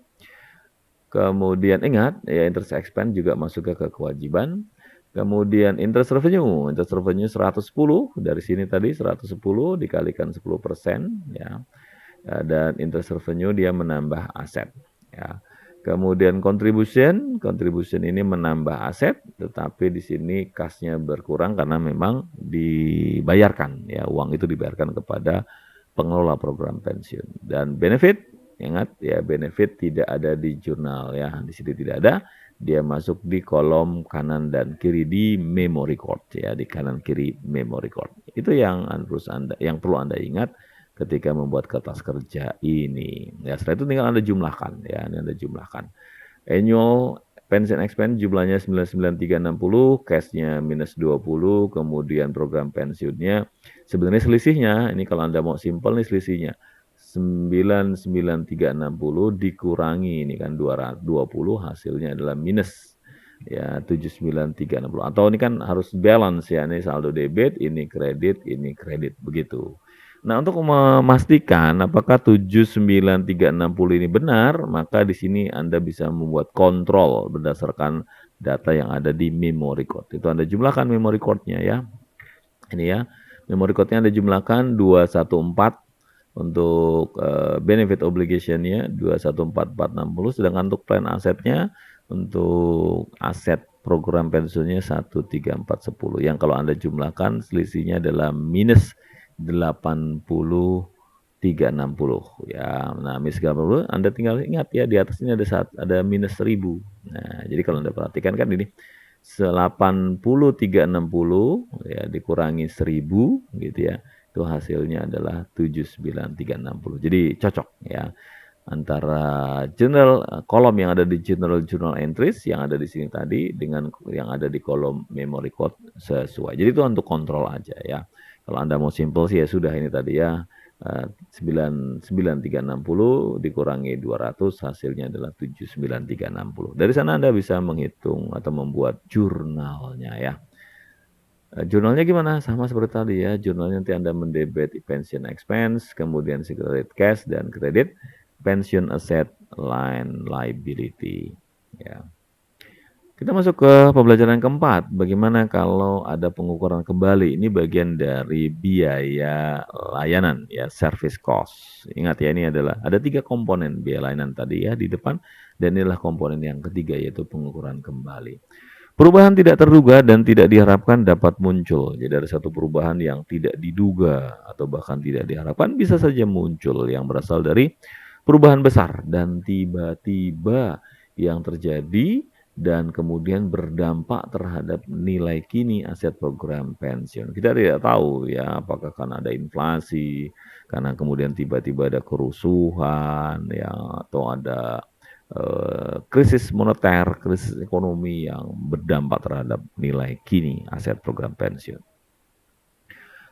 A: Kemudian ingat ya interest expense juga masuk ke kewajiban. Kemudian interest revenue 110 dari sini tadi 110 dikalikan 10% ya. Dan interest revenue dia menambah aset ya. Kemudian contribution ini menambah aset, tetapi di sini kasnya berkurang karena memang dibayarkan ya, uang itu dibayarkan kepada pengelola program pensiun. Dan benefit, ingat ya benefit tidak ada di jurnal ya, di sini tidak ada. Dia masuk di kolom kanan dan kiri di memory card ya, di kanan kiri memory card. Itu yang perlu Anda ingat ketika membuat kertas kerja ini. Ya, setelah itu tinggal Anda jumlahkan ya, ini Anda jumlahkan. Annual pension expense jumlahnya 99.360, cashnya minus 20, kemudian program pensiunnya sebenarnya selisihnya, ini kalau Anda mau simple nih selisihnya 99.360 dikurangi ini kan 220 hasilnya adalah minus ya 79.360 atau ini kan harus balance ya, ini saldo debit, ini kredit begitu. Nah, untuk memastikan apakah 79.360 ini benar, maka di sini Anda bisa membuat kontrol berdasarkan data yang ada di memory card. Itu Anda jumlahkan memory card-nya ya. Ini ya, memory code-nya Anda jumlahkan 214 untuk benefit obligation-nya 214.460, sedangkan untuk plan asetnya untuk aset program pensiunnya 13410. Yang kalau Anda jumlahkan selisihnya adalah minus 8360 ya. Nah, minus 80 Anda tinggal ingat ya di atas ini ada minus 1000. Nah, jadi kalau Anda perhatikan kan ini 8360 ya dikurangi 1000 gitu ya. Itu hasilnya adalah 79360. Jadi cocok ya. antara journal kolom yang ada di journal entries yang ada di sini tadi dengan yang ada di kolom memory code sesuai. Jadi itu untuk kontrol aja ya. Kalau Anda mau simple sih ya sudah ini tadi ya. 99360 dikurangi 200 hasilnya adalah 79360. Dari sana Anda bisa menghitung atau membuat jurnalnya ya. Jurnalnya gimana? Sama seperti tadi ya, jurnalnya nanti Anda mendebit pension expense, kemudian secret cash dan kredit, pension asset, line liability. Ya. Kita masuk ke pembelajaran keempat, bagaimana kalau ada pengukuran kembali. Ini bagian dari biaya layanan ya, service cost. Ingat ya, ini adalah ada 3 komponen biaya layanan tadi ya di depan, dan inilah komponen yang ketiga yaitu pengukuran kembali. Perubahan tidak terduga dan tidak diharapkan dapat muncul. Jadi ada satu perubahan yang tidak diduga atau bahkan tidak diharapkan bisa saja muncul yang berasal dari perubahan besar dan tiba-tiba yang terjadi dan kemudian berdampak terhadap nilai kini aset program pensiun. Kita tidak tahu ya apakah karena ada inflasi, karena kemudian tiba-tiba ada kerusuhan ya atau ada krisis moneter, krisis ekonomi yang berdampak terhadap nilai kini aset program pensiun.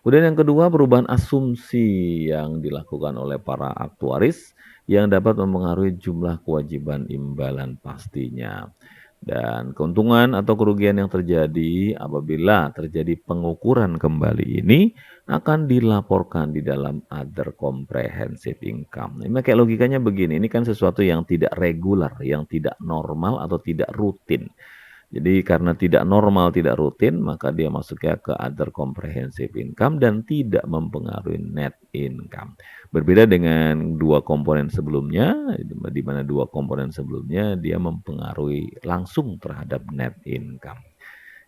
A: Kemudian yang kedua, perubahan asumsi yang dilakukan oleh para aktuaris yang dapat mempengaruhi jumlah kewajiban imbalan pastinya. Dan keuntungan atau kerugian yang terjadi apabila terjadi pengukuran kembali ini akan dilaporkan di dalam other comprehensive income. Ini kayak logikanya begini, ini kan sesuatu yang tidak regular, yang tidak normal atau tidak rutin. Jadi karena tidak normal, tidak rutin, maka dia masuknya ke other comprehensive income dan tidak mempengaruhi net income. Berbeda dengan dua komponen sebelumnya, di mana dua komponen sebelumnya dia mempengaruhi langsung terhadap net income.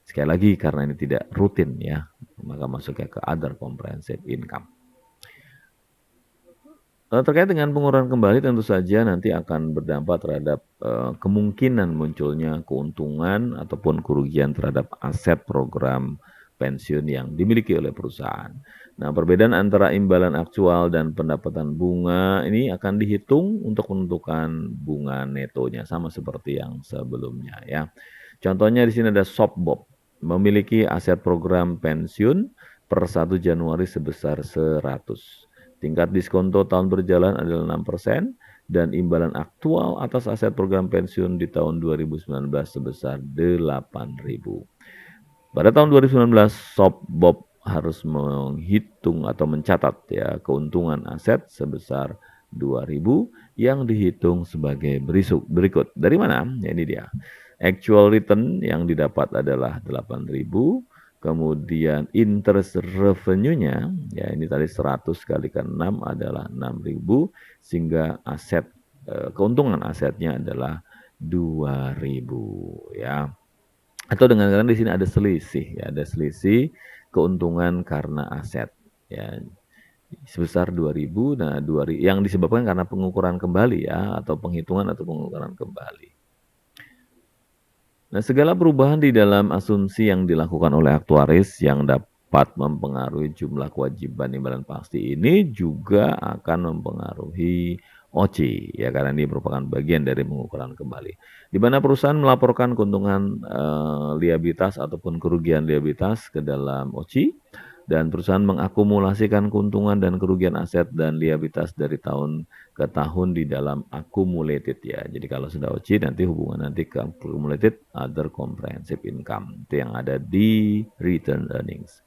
A: Sekali lagi karena ini tidak rutin ya, maka masuknya ke other comprehensive income. Terkait dengan pengukuran kembali tentu saja nanti akan berdampak terhadap kemungkinan munculnya keuntungan ataupun kerugian terhadap aset program pensiun yang dimiliki oleh perusahaan. Nah, perbedaan antara imbalan aktual dan pendapatan bunga ini akan dihitung untuk menentukan bunga netonya sama seperti yang sebelumnya ya. Contohnya di sini ada Shopbob memiliki aset program pensiun per 1 Januari sebesar 100. Tingkat diskonto tahun berjalan adalah 6% dan imbalan aktual atas aset program pensiun di tahun 2019 sebesar 8.000. Pada tahun 2019, Shopbob harus menghitung atau mencatat ya keuntungan aset sebesar 2.000 yang dihitung sebagai berikut. Dari mana? Ya, ini dia. Actual return yang didapat adalah 8.000. Kemudian interest revenue-nya, ya ini tadi 100 kalikan 6 adalah 6.000, sehingga aset keuntungan asetnya adalah 2.000 ya. Atau dengan kata di sini ada selisih ya, ada selisih keuntungan karena aset ya. Sebesar 2.000, nah 2.000 yang disebabkan karena pengukuran kembali ya atau penghitungan atau pengukuran kembali. Nah, segala perubahan di dalam asumsi yang dilakukan oleh aktuaris yang dapat mempengaruhi jumlah kewajiban imbalan pasti ini juga akan mempengaruhi OC ya karena ini merupakan bagian dari pengukuran kembali. Di mana perusahaan melaporkan keuntungan liabilitas ataupun kerugian liabilitas ke dalam OC dan perusahaan mengakumulasikan keuntungan dan kerugian aset dan liabilitas dari tahun ke tahun di dalam accumulated ya. Jadi kalau sudah OC nanti hubungan nanti ke accumulated other comprehensive income. Itu yang ada di return earnings.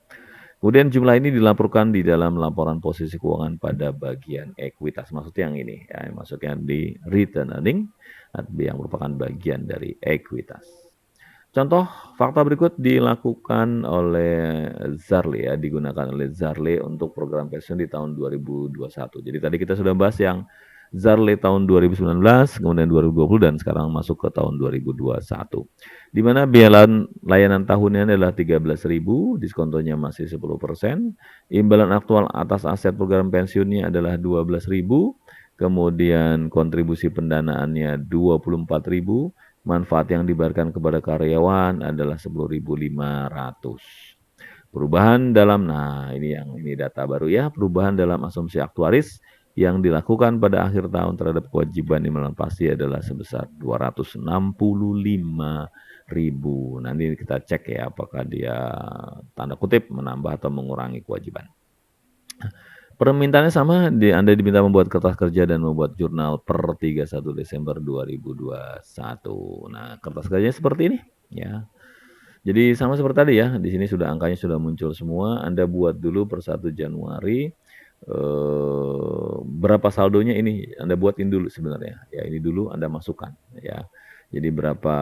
A: Kemudian jumlah ini dilaporkan di dalam laporan posisi keuangan pada bagian ekuitas. Maksudnya yang ini ya, maksudnya di return earning yang merupakan bagian dari ekuitas. Contoh fakta berikut dilakukan oleh Zarle ya, digunakan oleh Zarle untuk program pensiun di tahun 2021. Jadi tadi kita sudah bahas yang Zarle tahun 2019, kemudian 2020 dan sekarang masuk ke tahun 2021. Di mana biaya layanan tahunnya adalah 13.000, diskontonya masih 10%, imbalan aktual atas aset program pensiunnya adalah 12.000, kemudian kontribusi pendanaannya 24.000, manfaat yang dibayarkan kepada karyawan adalah 10.500. Perubahan dalam, nah ini data baru ya, perubahan dalam asumsi aktuaris yang dilakukan pada akhir tahun terhadap kewajiban imbalan pasti adalah sebesar 265.000. Nanti kita cek ya apakah dia tanda kutip menambah atau mengurangi kewajiban. Permintaannya sama, Anda diminta membuat kertas kerja dan membuat jurnal per 31 Desember 2021. Nah, kertas kerjanya seperti ini ya. Jadi sama seperti tadi ya, di sini sudah angkanya sudah muncul semua. Anda buat dulu per 1 Januari berapa saldonya ini Anda buatin dulu sebenarnya. Ya, ini dulu Anda masukkan ya. Jadi berapa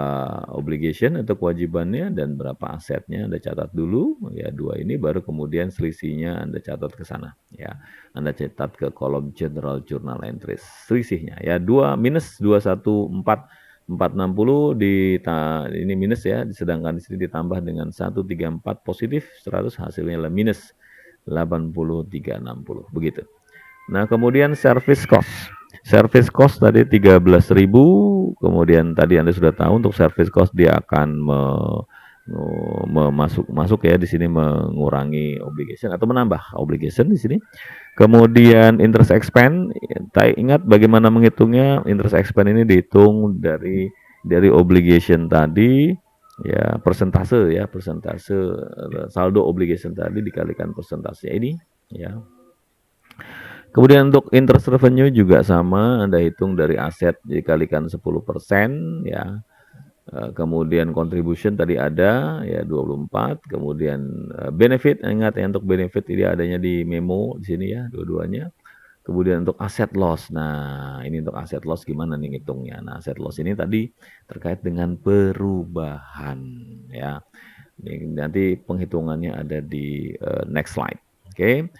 A: obligation atau kewajibannya dan berapa asetnya Anda catat dulu ya, dua ini baru kemudian selisihnya Anda catat ke sana ya. Anda catat ke kolom general journal entries selisihnya ya 2 minus 214.460 ini minus ya, sedangkan di sini ditambah dengan 134 positif 100 hasilnya adalah minus 8360 begitu. Nah, kemudian service cost. Service cost tadi 13.000, kemudian tadi Anda sudah tahu untuk service cost dia akan masuk ya di sini mengurangi obligation atau menambah obligation di sini. Kemudian interest expense, ingat bagaimana menghitungnya? Interest expense ini dihitung dari obligation tadi ya, persentase saldo obligation tadi dikalikan persentase ini ya. Kemudian untuk interest revenue juga sama, Anda hitung dari aset dikalikan 10% ya. Kemudian contribution tadi ada ya 24, kemudian benefit, ingat ya untuk benefit ini adanya di memo di sini ya dua-duanya. Kemudian untuk asset loss. Nah, ini untuk asset loss gimana nih ngitungnya? Nah, asset loss ini tadi terkait dengan perubahan ya. Ini nanti penghitungannya ada di next slide. Oke.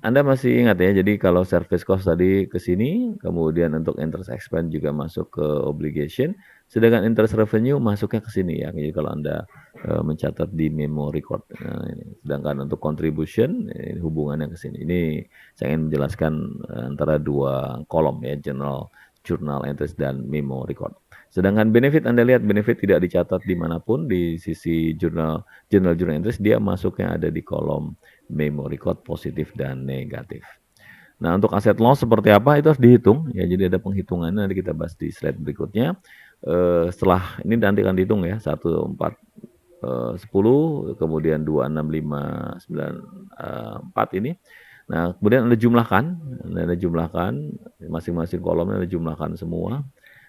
A: Anda masih ingat ya, jadi kalau service cost tadi ke sini, kemudian untuk interest expense juga masuk ke obligation, sedangkan interest revenue masuknya ke sini ya. Jadi kalau Anda mencatat di memo record, sedangkan untuk contribution hubungannya ke sini. Ini saya ingin menjelaskan antara dua kolom ya, journal entries dan memo record. Sedangkan benefit Anda lihat benefit tidak dicatat dimanapun di sisi journal entries, dia masuknya ada di kolom memo record positif dan negatif. Nah, untuk aset loss seperti apa itu harus dihitung ya. Jadi ada penghitungannya nanti kita bahas di slide berikutnya. Setelah ini nanti akan dihitung ya 1 4 10 kemudian 2 6 5 9 4 ini. Nah, kemudian Anda jumlahkan masing-masing kolomnya Anda jumlahkan semua.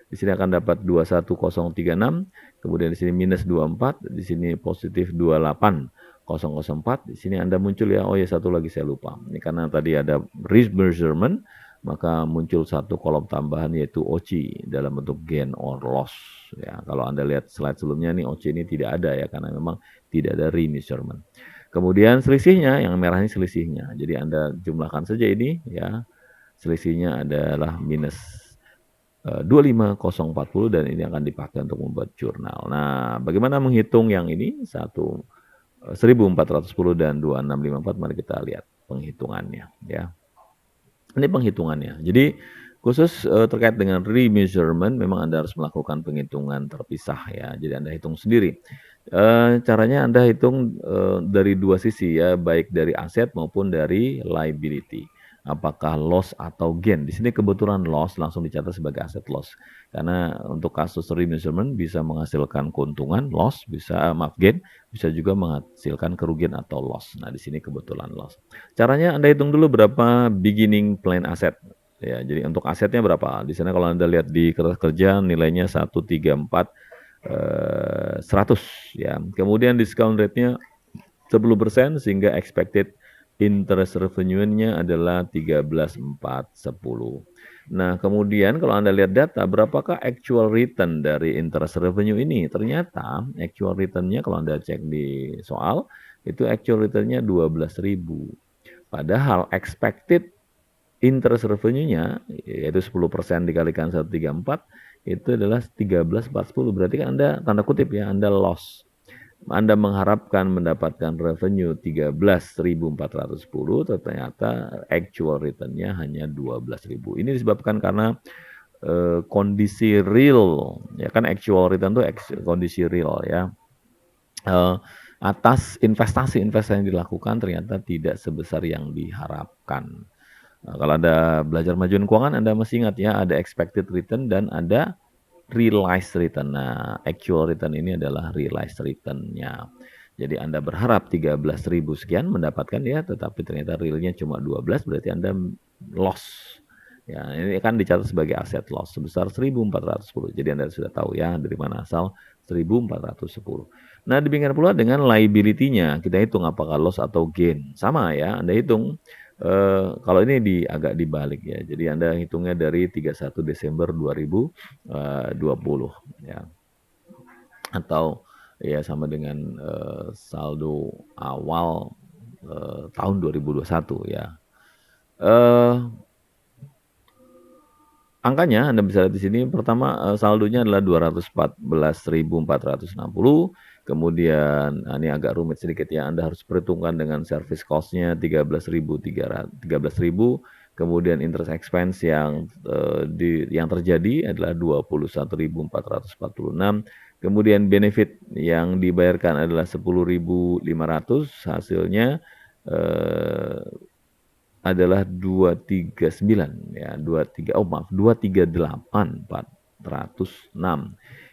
A: Di sini akan dapat 21036, kemudian di sini minus 24, di sini positif 28004. Di sini Anda muncul ya, oh ya satu lagi saya lupa. Ini karena tadi ada risk measurement, maka muncul satu kolom tambahan yaitu OC dalam bentuk gain or loss. Ya, kalau Anda lihat slide sebelumnya nih OC ini tidak ada ya karena memang tidak ada remeasurement. Kemudian selisihnya, yang merah ini selisihnya. Jadi Anda jumlahkan saja ini ya. Selisihnya adalah minus 25040 dan ini akan dipakai untuk membuat jurnal. Nah, bagaimana menghitung yang ini? 1410 dan 2654, mari kita lihat penghitungannya ya. Ini penghitungannya. Jadi khusus terkait dengan remeasurement memang Anda harus melakukan penghitungan terpisah ya. Jadi Anda hitung sendiri. Caranya Anda hitung dari dua sisi ya, baik dari aset maupun dari liability. Apakah loss atau gain? Di sini kebetulan loss langsung dicatat sebagai aset loss. Karena untuk kasus remeasurement bisa menghasilkan keuntungan loss, bisa gain, bisa juga menghasilkan kerugian atau loss. Nah, di sini kebetulan loss. Caranya Anda hitung dulu berapa beginning plan asset. Ya, jadi untuk asetnya berapa? Di sana kalau Anda lihat di kertas kerja nilainya 134 100 ya. Kemudian discount rate-nya 10% sehingga expected interest revenue-nya adalah 13.410. Nah, kemudian kalau Anda lihat data, berapakah actual return dari interest revenue ini? Ternyata actual return-nya kalau Anda cek di soal, itu actual return-nya 12.000. Padahal expected interest revenue-nya, yaitu 10% dikalikan 134, itu adalah 13.410. Berarti kan Anda, tanda kutip ya, Anda loss. Anda mengharapkan mendapatkan revenue 13.410, ternyata actual return-nya hanya 12.000. Ini disebabkan karena kondisi real, ya kan actual return itu kondisi real ya. Atas investasi yang dilakukan ternyata tidak sebesar yang diharapkan. Nah, kalau Anda belajar manajemen keuangan, Anda masih ingat ya, ada expected return dan ada realized return. Nah, actual return ini adalah realized return-nya. Jadi Anda berharap 13.000 sekian mendapatkan ya, tetapi ternyata realnya cuma 12, berarti Anda loss. Ya, ini kan dicatat sebagai aset loss sebesar 1.410. Jadi Anda sudah tahu ya dari mana asal 1.410. Nah, demikian pula dengan liability-nya. Kita hitung apakah loss atau gain. Sama ya, Anda hitung. Kalau ini agak dibalik ya. Jadi Anda hitungnya dari 31 Desember 2020 ya. Atau ya sama dengan saldo awal tahun 2021 ya. Angkanya Anda bisa lihat di sini, pertama saldonya adalah 214.460, kemudian ini agak rumit sedikit ya, Anda harus perhitungkan dengan service cost-nya 13.000, kemudian interest expense yang terjadi adalah 21.446, kemudian benefit yang dibayarkan adalah 10.500, hasilnya adalah 239 ya, 238.406.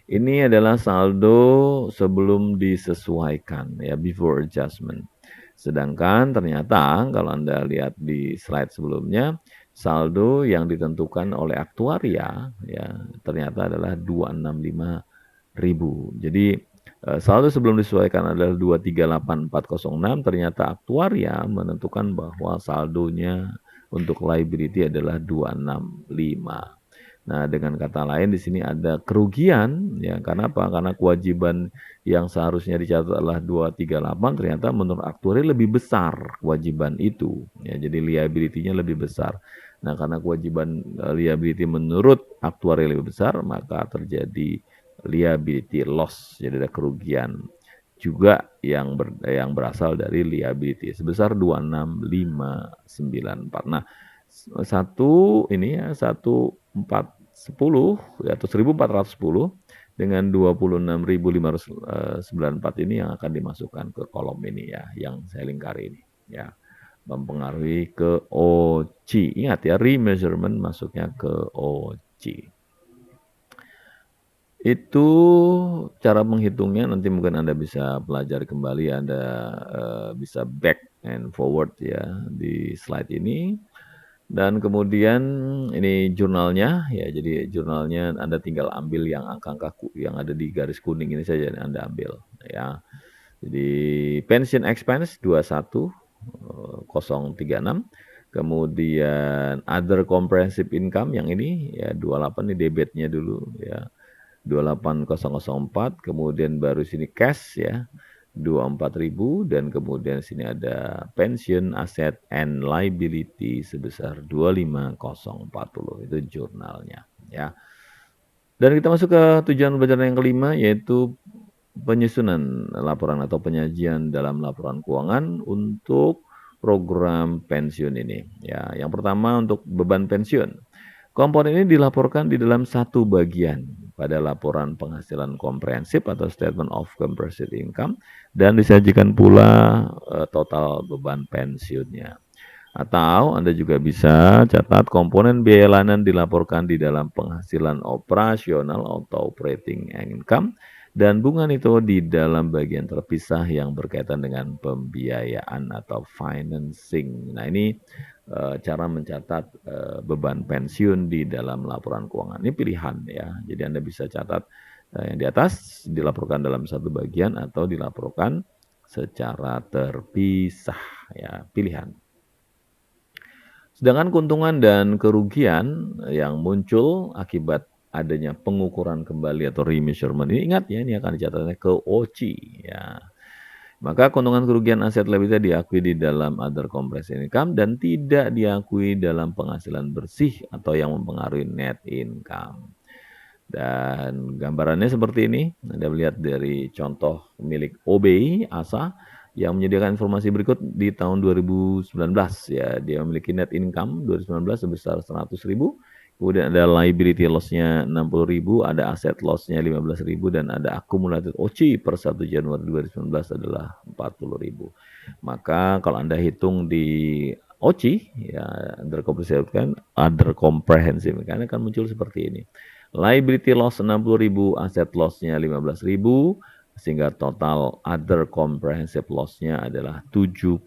A: Ini adalah saldo sebelum disesuaikan ya, before adjustment. Sedangkan ternyata kalau Anda lihat di slide sebelumnya, saldo yang ditentukan oleh aktuaria ya ternyata adalah 265.000. Jadi saldo sebelum disesuaikan adalah 238.406, ternyata aktuaria menentukan bahwa saldonya untuk liability adalah 265. Nah, dengan kata lain di sini ada kerugian ya. Karena apa? Karena kewajiban yang seharusnya dicatat adalah 238, ternyata menurut aktuaria lebih besar kewajiban itu. Ya, jadi liability-nya lebih besar. Nah, karena kewajiban liability menurut aktuaria lebih besar, maka terjadi liability loss, jadi ada kerugian juga yang berasal dari liability sebesar 26.594. Nah, 1410 atau 1410 dengan 26.594 ini yang akan dimasukkan ke kolom ini ya, yang saya lingkari ini ya, mempengaruhi ke OC. Ingat ya, remeasurement masuknya ke OC. Itu cara menghitungnya, nanti mungkin Anda bisa pelajari kembali, Anda bisa back and forward ya di slide ini. Dan kemudian ini jurnalnya ya, jadi jurnalnya Anda tinggal ambil yang angka-angka yang ada di garis kuning ini saja Anda ambil ya. Jadi pension expense 21.036, kemudian other comprehensive income yang ini ya 28, ini debitnya dulu ya. 28.004, kemudian baru sini cash ya 24.000, dan kemudian sini ada pension, aset, and liability sebesar 25.040. Itu jurnalnya ya. Dan kita masuk ke tujuan pelajaran yang kelima, yaitu penyusunan laporan atau penyajian dalam laporan keuangan untuk program pensiun ini ya. Yang pertama untuk beban pensiun. Komponen ini dilaporkan di dalam satu bagian pada laporan penghasilan komprehensif atau statement of comprehensive income, dan disajikan pula total beban pensiunnya. Atau Anda juga bisa catat komponen biaya layanan dilaporkan di dalam penghasilan operasional atau operating income, dan bunga itu di dalam bagian terpisah yang berkaitan dengan pembiayaan atau financing. Nah, ini cara mencatat beban pensiun di dalam laporan keuangan. Ini pilihan ya. Jadi Anda bisa catat yang di atas dilaporkan dalam satu bagian atau dilaporkan secara terpisah ya, pilihan. Sedangkan keuntungan dan kerugian yang muncul akibat adanya pengukuran kembali atau remeasurement ini, ingat ya, ini akan dicatatnya ke OC ya. Maka keuntungan kerugian aset liabilitas diakui di dalam other comprehensive income dan tidak diakui dalam penghasilan bersih atau yang mempengaruhi net income. Dan gambarannya seperti ini, Anda melihat dari contoh milik OBI ASA yang menyediakan informasi berikut di tahun 2019 ya. Dia memiliki net income 2019 sebesar 100.000. Kemudian ada liability loss-nya 60.000, ada asset loss-nya 15.000, dan ada accumulated OC per 1 Januari 2019 adalah 40.000. Maka kalau Anda hitung di OCI ya, other comprehensive kan akan muncul seperti ini. Liability loss 60.000, aset loss-nya 15.000, sehingga total other comprehensive loss-nya adalah 75.000.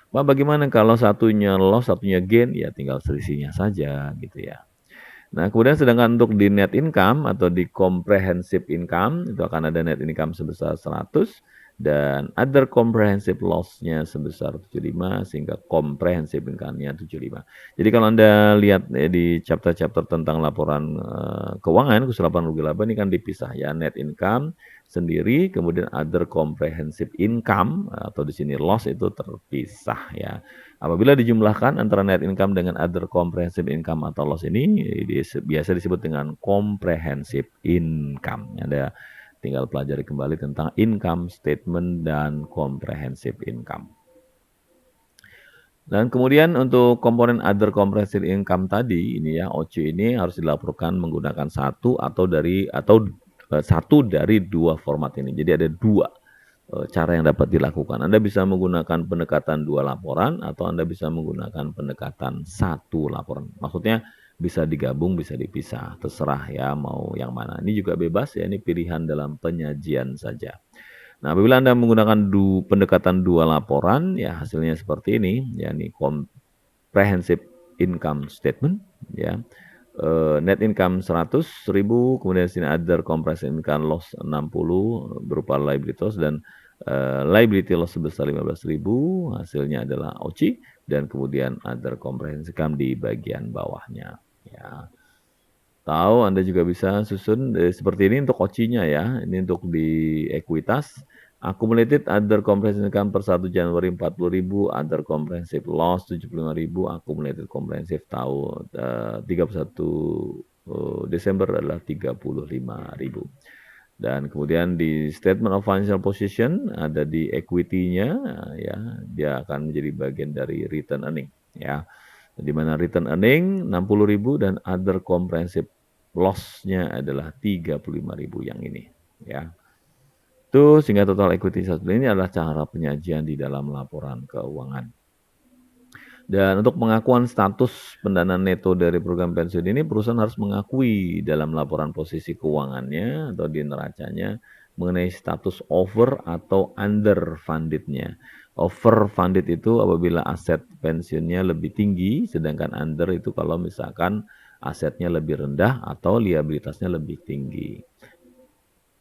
A: Pak, bagaimana kalau satunya loss, satunya gain? Ya tinggal selisihnya saja gitu ya. Nah, kemudian sedangkan untuk di net income atau di comprehensive income itu akan ada net income sebesar 100 dan other comprehensive loss-nya sebesar 75 sehingga comprehensive income-nya 75. Jadi kalau Anda lihat di chapter-chapter tentang laporan keuangan, khusus laporan rugi laba ini kan dipisah ya, net income sendiri, kemudian other comprehensive income atau di sini loss itu terpisah ya. Apabila dijumlahkan antara net income dengan other comprehensive income atau loss ini biasa disebut dengan comprehensive income. Anda tinggal pelajari kembali tentang income statement dan comprehensive income. Dan kemudian untuk komponen other comprehensive income tadi ini ya, OC ini harus dilaporkan menggunakan satu dari dua format ini. Jadi ada dua cara yang dapat dilakukan. Anda bisa menggunakan pendekatan dua laporan atau Anda bisa menggunakan pendekatan satu laporan. Maksudnya bisa digabung, bisa dipisah, terserah ya mau yang mana. Ini juga bebas ya, ini pilihan dalam penyajian saja. Nah, apabila Anda menggunakan pendekatan dua laporan, ya hasilnya seperti ini, ya ini comprehensive income statement, ya. Net income 100.000, kemudian sini other comprehensive income loss 60 berupa liability loss dan liability loss sebesar 15.000, hasilnya adalah OCI dan kemudian other comprehensive income di bagian bawahnya ya. Tahu Anda juga bisa susun seperti ini untuk OCI-nya ya. Ini untuk di ekuitas. Accumulated other comprehensive income per 1 Januari 40.000, other comprehensive loss 75.000, accumulated comprehensive tahun 31 Desember adalah 35.000. Dan kemudian di statement of financial position ada di equity-nya ya, dia akan menjadi bagian dari return earning ya. Di mana return earning 60.000 dan other comprehensive loss-nya adalah 35.000 yang ini ya. Itu sehingga total equity ini adalah cara penyajian di dalam laporan keuangan. Dan untuk pengakuan status pendanaan neto dari program pensiun ini, perusahaan harus mengakui dalam laporan posisi keuangannya atau di neracanya mengenai status over atau underfunded-nya. Overfunded itu apabila aset pensiunnya lebih tinggi, sedangkan under itu kalau misalkan asetnya lebih rendah atau liabilitasnya lebih tinggi.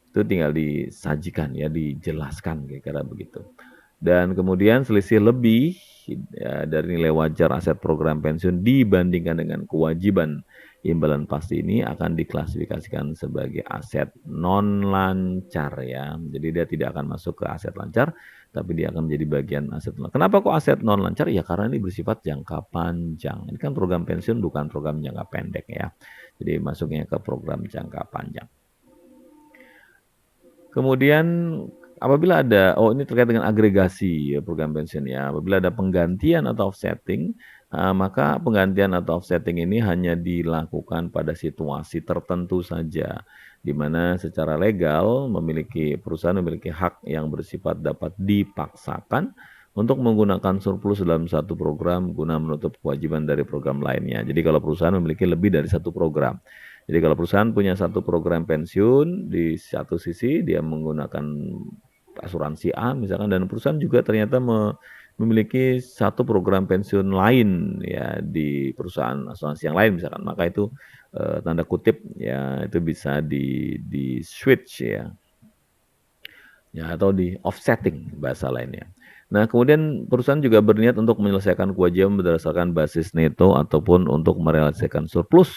A: Itu tinggal disajikan ya, dijelaskan kira-kira begitu. Dan kemudian selisih lebih ya, dari nilai wajar aset program pensiun dibandingkan dengan kewajiban imbalan pasti ini akan diklasifikasikan sebagai aset non lancar ya. Jadi dia tidak akan masuk ke aset lancar, tapi dia akan menjadi bagian aset lancar. Kenapa kok aset non lancar? Ya karena ini bersifat jangka panjang. Ini kan program pensiun bukan program jangka pendek ya. Jadi masuknya ke program jangka panjang. Kemudian apabila ada, ini terkait dengan agregasi ya, program pensiun ya. Apabila ada penggantian atau offsetting, maka penggantian atau offsetting ini hanya dilakukan pada situasi tertentu saja, di mana secara legal perusahaan memiliki hak yang bersifat dapat dipaksakan untuk menggunakan surplus dalam satu program guna menutup kewajiban dari program lainnya. Jadi kalau perusahaan memiliki lebih dari satu program. Jadi kalau perusahaan punya satu program pensiun, di satu sisi dia menggunakan asuransi A misalkan, dan perusahaan juga ternyata memiliki satu program pensiun lain ya di perusahaan asuransi yang lain misalkan, maka itu tanda kutip ya itu bisa di switch ya atau di offsetting bahasa lainnya. Nah, kemudian perusahaan juga berniat untuk menyelesaikan kewajiban berdasarkan basis neto ataupun untuk merealisasikan surplus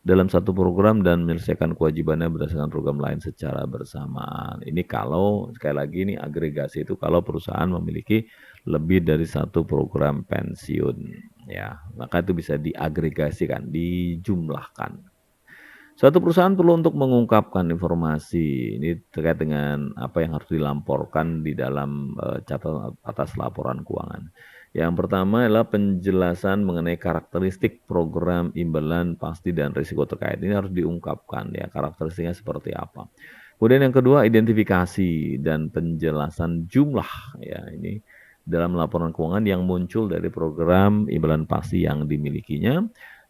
A: dalam satu program dan menyelesaikan kewajibannya berdasarkan program lain secara bersamaan. Ini kalau sekali lagi ini agregasi itu kalau perusahaan memiliki lebih dari satu program pensiun ya, maka itu bisa diagregasikan, dijumlahkan. Suatu perusahaan perlu untuk mengungkapkan informasi ini terkait dengan apa yang harus dilaporkan di dalam catatan atas laporan keuangan. Yang pertama adalah penjelasan mengenai karakteristik program imbalan pasti dan risiko terkait. Ini harus diungkapkan ya, karakteristiknya seperti apa. Kemudian yang kedua, identifikasi dan penjelasan jumlah ya, ini dalam laporan keuangan yang muncul dari program imbalan pasti yang dimilikinya.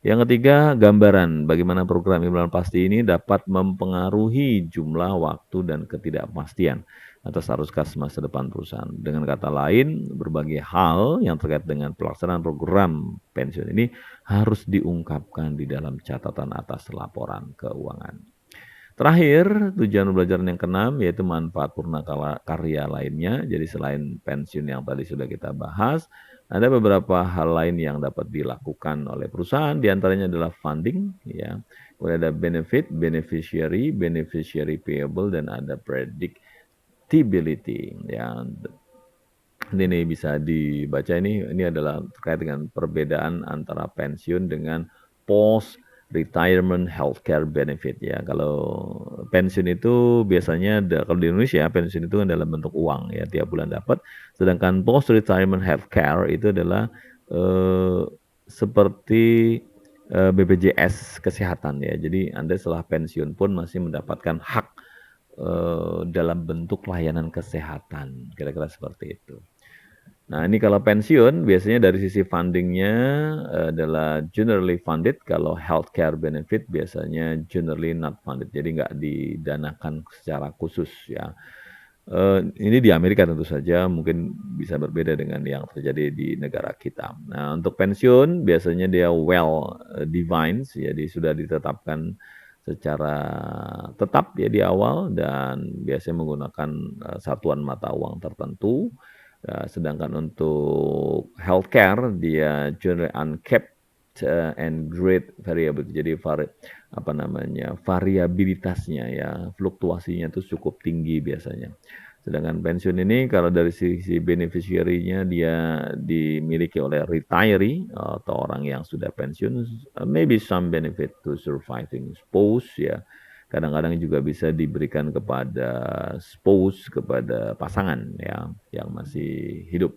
A: Yang ketiga, gambaran bagaimana program imbalan pasti ini dapat mempengaruhi jumlah waktu dan ketidakpastian atas arus kas masa depan perusahaan. Dengan kata lain, berbagai hal yang terkait dengan pelaksanaan program pensiun ini harus diungkapkan di dalam catatan atas laporan keuangan. Terakhir, tujuan pembelajaran yang keenam yaitu manfaat purna karya lainnya. Jadi selain pensiun yang tadi sudah kita bahas, ada beberapa hal lain yang dapat dilakukan oleh perusahaan. Di antaranya adalah funding, ya. Kemudian ada benefit, beneficiary payable, dan ada predictability. Ya, ini bisa dibaca ini adalah terkait dengan perbedaan antara pensiun dengan post retirement healthcare benefit ya. Kalau pensiun itu biasanya kalau di Indonesia pensiun itu kan dalam bentuk uang ya, tiap bulan dapat. Sedangkan post retirement healthcare itu adalah seperti BPJS kesehatan ya. Jadi Anda setelah pensiun pun masih mendapatkan hak dalam bentuk layanan kesehatan, kira-kira seperti itu. Nah, ini kalau pensiun biasanya dari sisi fundingnya adalah generally funded, kalau healthcare benefit biasanya generally not funded, jadi nggak didanakan secara khusus ya. Ini di Amerika tentu saja mungkin bisa berbeda dengan yang terjadi di negara kita. Nah, untuk pensiun biasanya dia well defined, jadi sudah ditetapkan secara tetap ya di awal dan biasanya menggunakan satuan mata uang tertentu. Sedangkan untuk healthcare dia generally uncapped and great variable. Jadi variabilitasnya ya, fluktuasinya itu cukup tinggi biasanya. Sedangkan pensiun ini kalau dari sisi beneficiary-nya dia dimiliki oleh retiree atau orang yang sudah pensiun, maybe some benefit to surviving spouse ya. Kadang-kadang juga bisa diberikan kepada spouse, kepada pasangan ya yang masih hidup.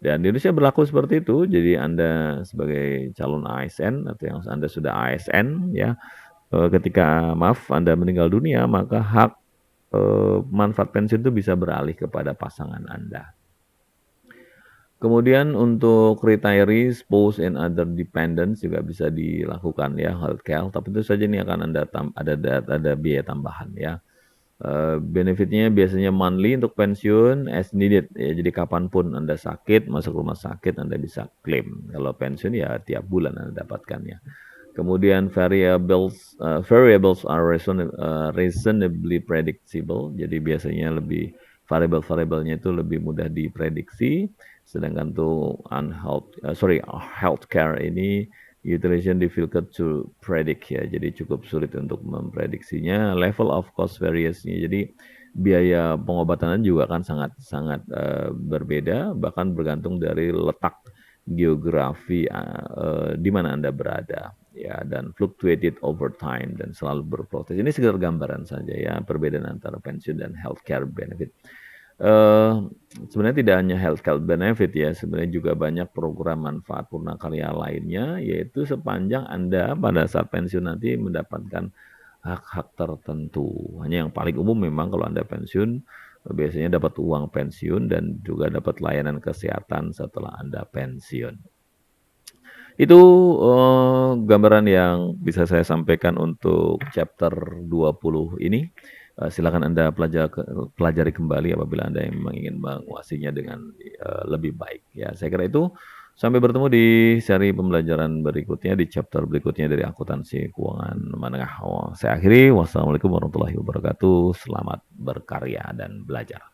A: Dan di Indonesia berlaku seperti itu. Jadi Anda sebagai calon ASN atau yang Anda sudah ASN ya, ketika Anda meninggal dunia, maka hak manfaat pensiun itu bisa beralih kepada pasangan Anda. Kemudian untuk retiree, spouse, and other dependents juga bisa dilakukan ya healthcare. Tapi tentu saja ini akan ada biaya tambahan ya. Benefitnya biasanya monthly untuk pensiun as needed ya. Jadi kapanpun Anda sakit, masuk rumah sakit Anda bisa klaim. Kalau pensiun ya tiap bulan Anda dapatkannya. Kemudian variables are reasonably predictable. Jadi biasanya lebih variabel-variabelnya itu lebih mudah diprediksi. Sedangkan tuh healthcare ini utilization difficult to predict ya. Jadi cukup sulit untuk memprediksinya. Level of cost variance-nya. Jadi biaya pengobatan juga kan sangat berbeda, bahkan bergantung dari letak geografi di mana Anda berada ya, dan fluctuated over time dan selalu berproses. Ini sekedar gambaran saja ya perbedaan antara pensiun dan healthcare benefit. Sebenarnya tidak hanya healthcare benefit ya, sebenarnya juga banyak program manfaat purna karya lainnya, yaitu sepanjang Anda pada saat pensiun nanti mendapatkan hak-hak tertentu. Hanya yang paling umum memang kalau Anda pensiun biasanya dapat uang pensiun dan juga dapat layanan kesehatan setelah Anda pensiun. Itu gambaran yang bisa saya sampaikan untuk chapter 20 ini. Silakan Anda pelajari kembali apabila Anda yang memang ingin menguasainya dengan lebih baik ya. Saya kira itu. Sampai bertemu di seri pembelajaran berikutnya, di chapter berikutnya dari akuntansi keuangan menengah. Saya akhiri. Wassalamualaikum warahmatullahi wabarakatuh. Selamat berkarya dan belajar.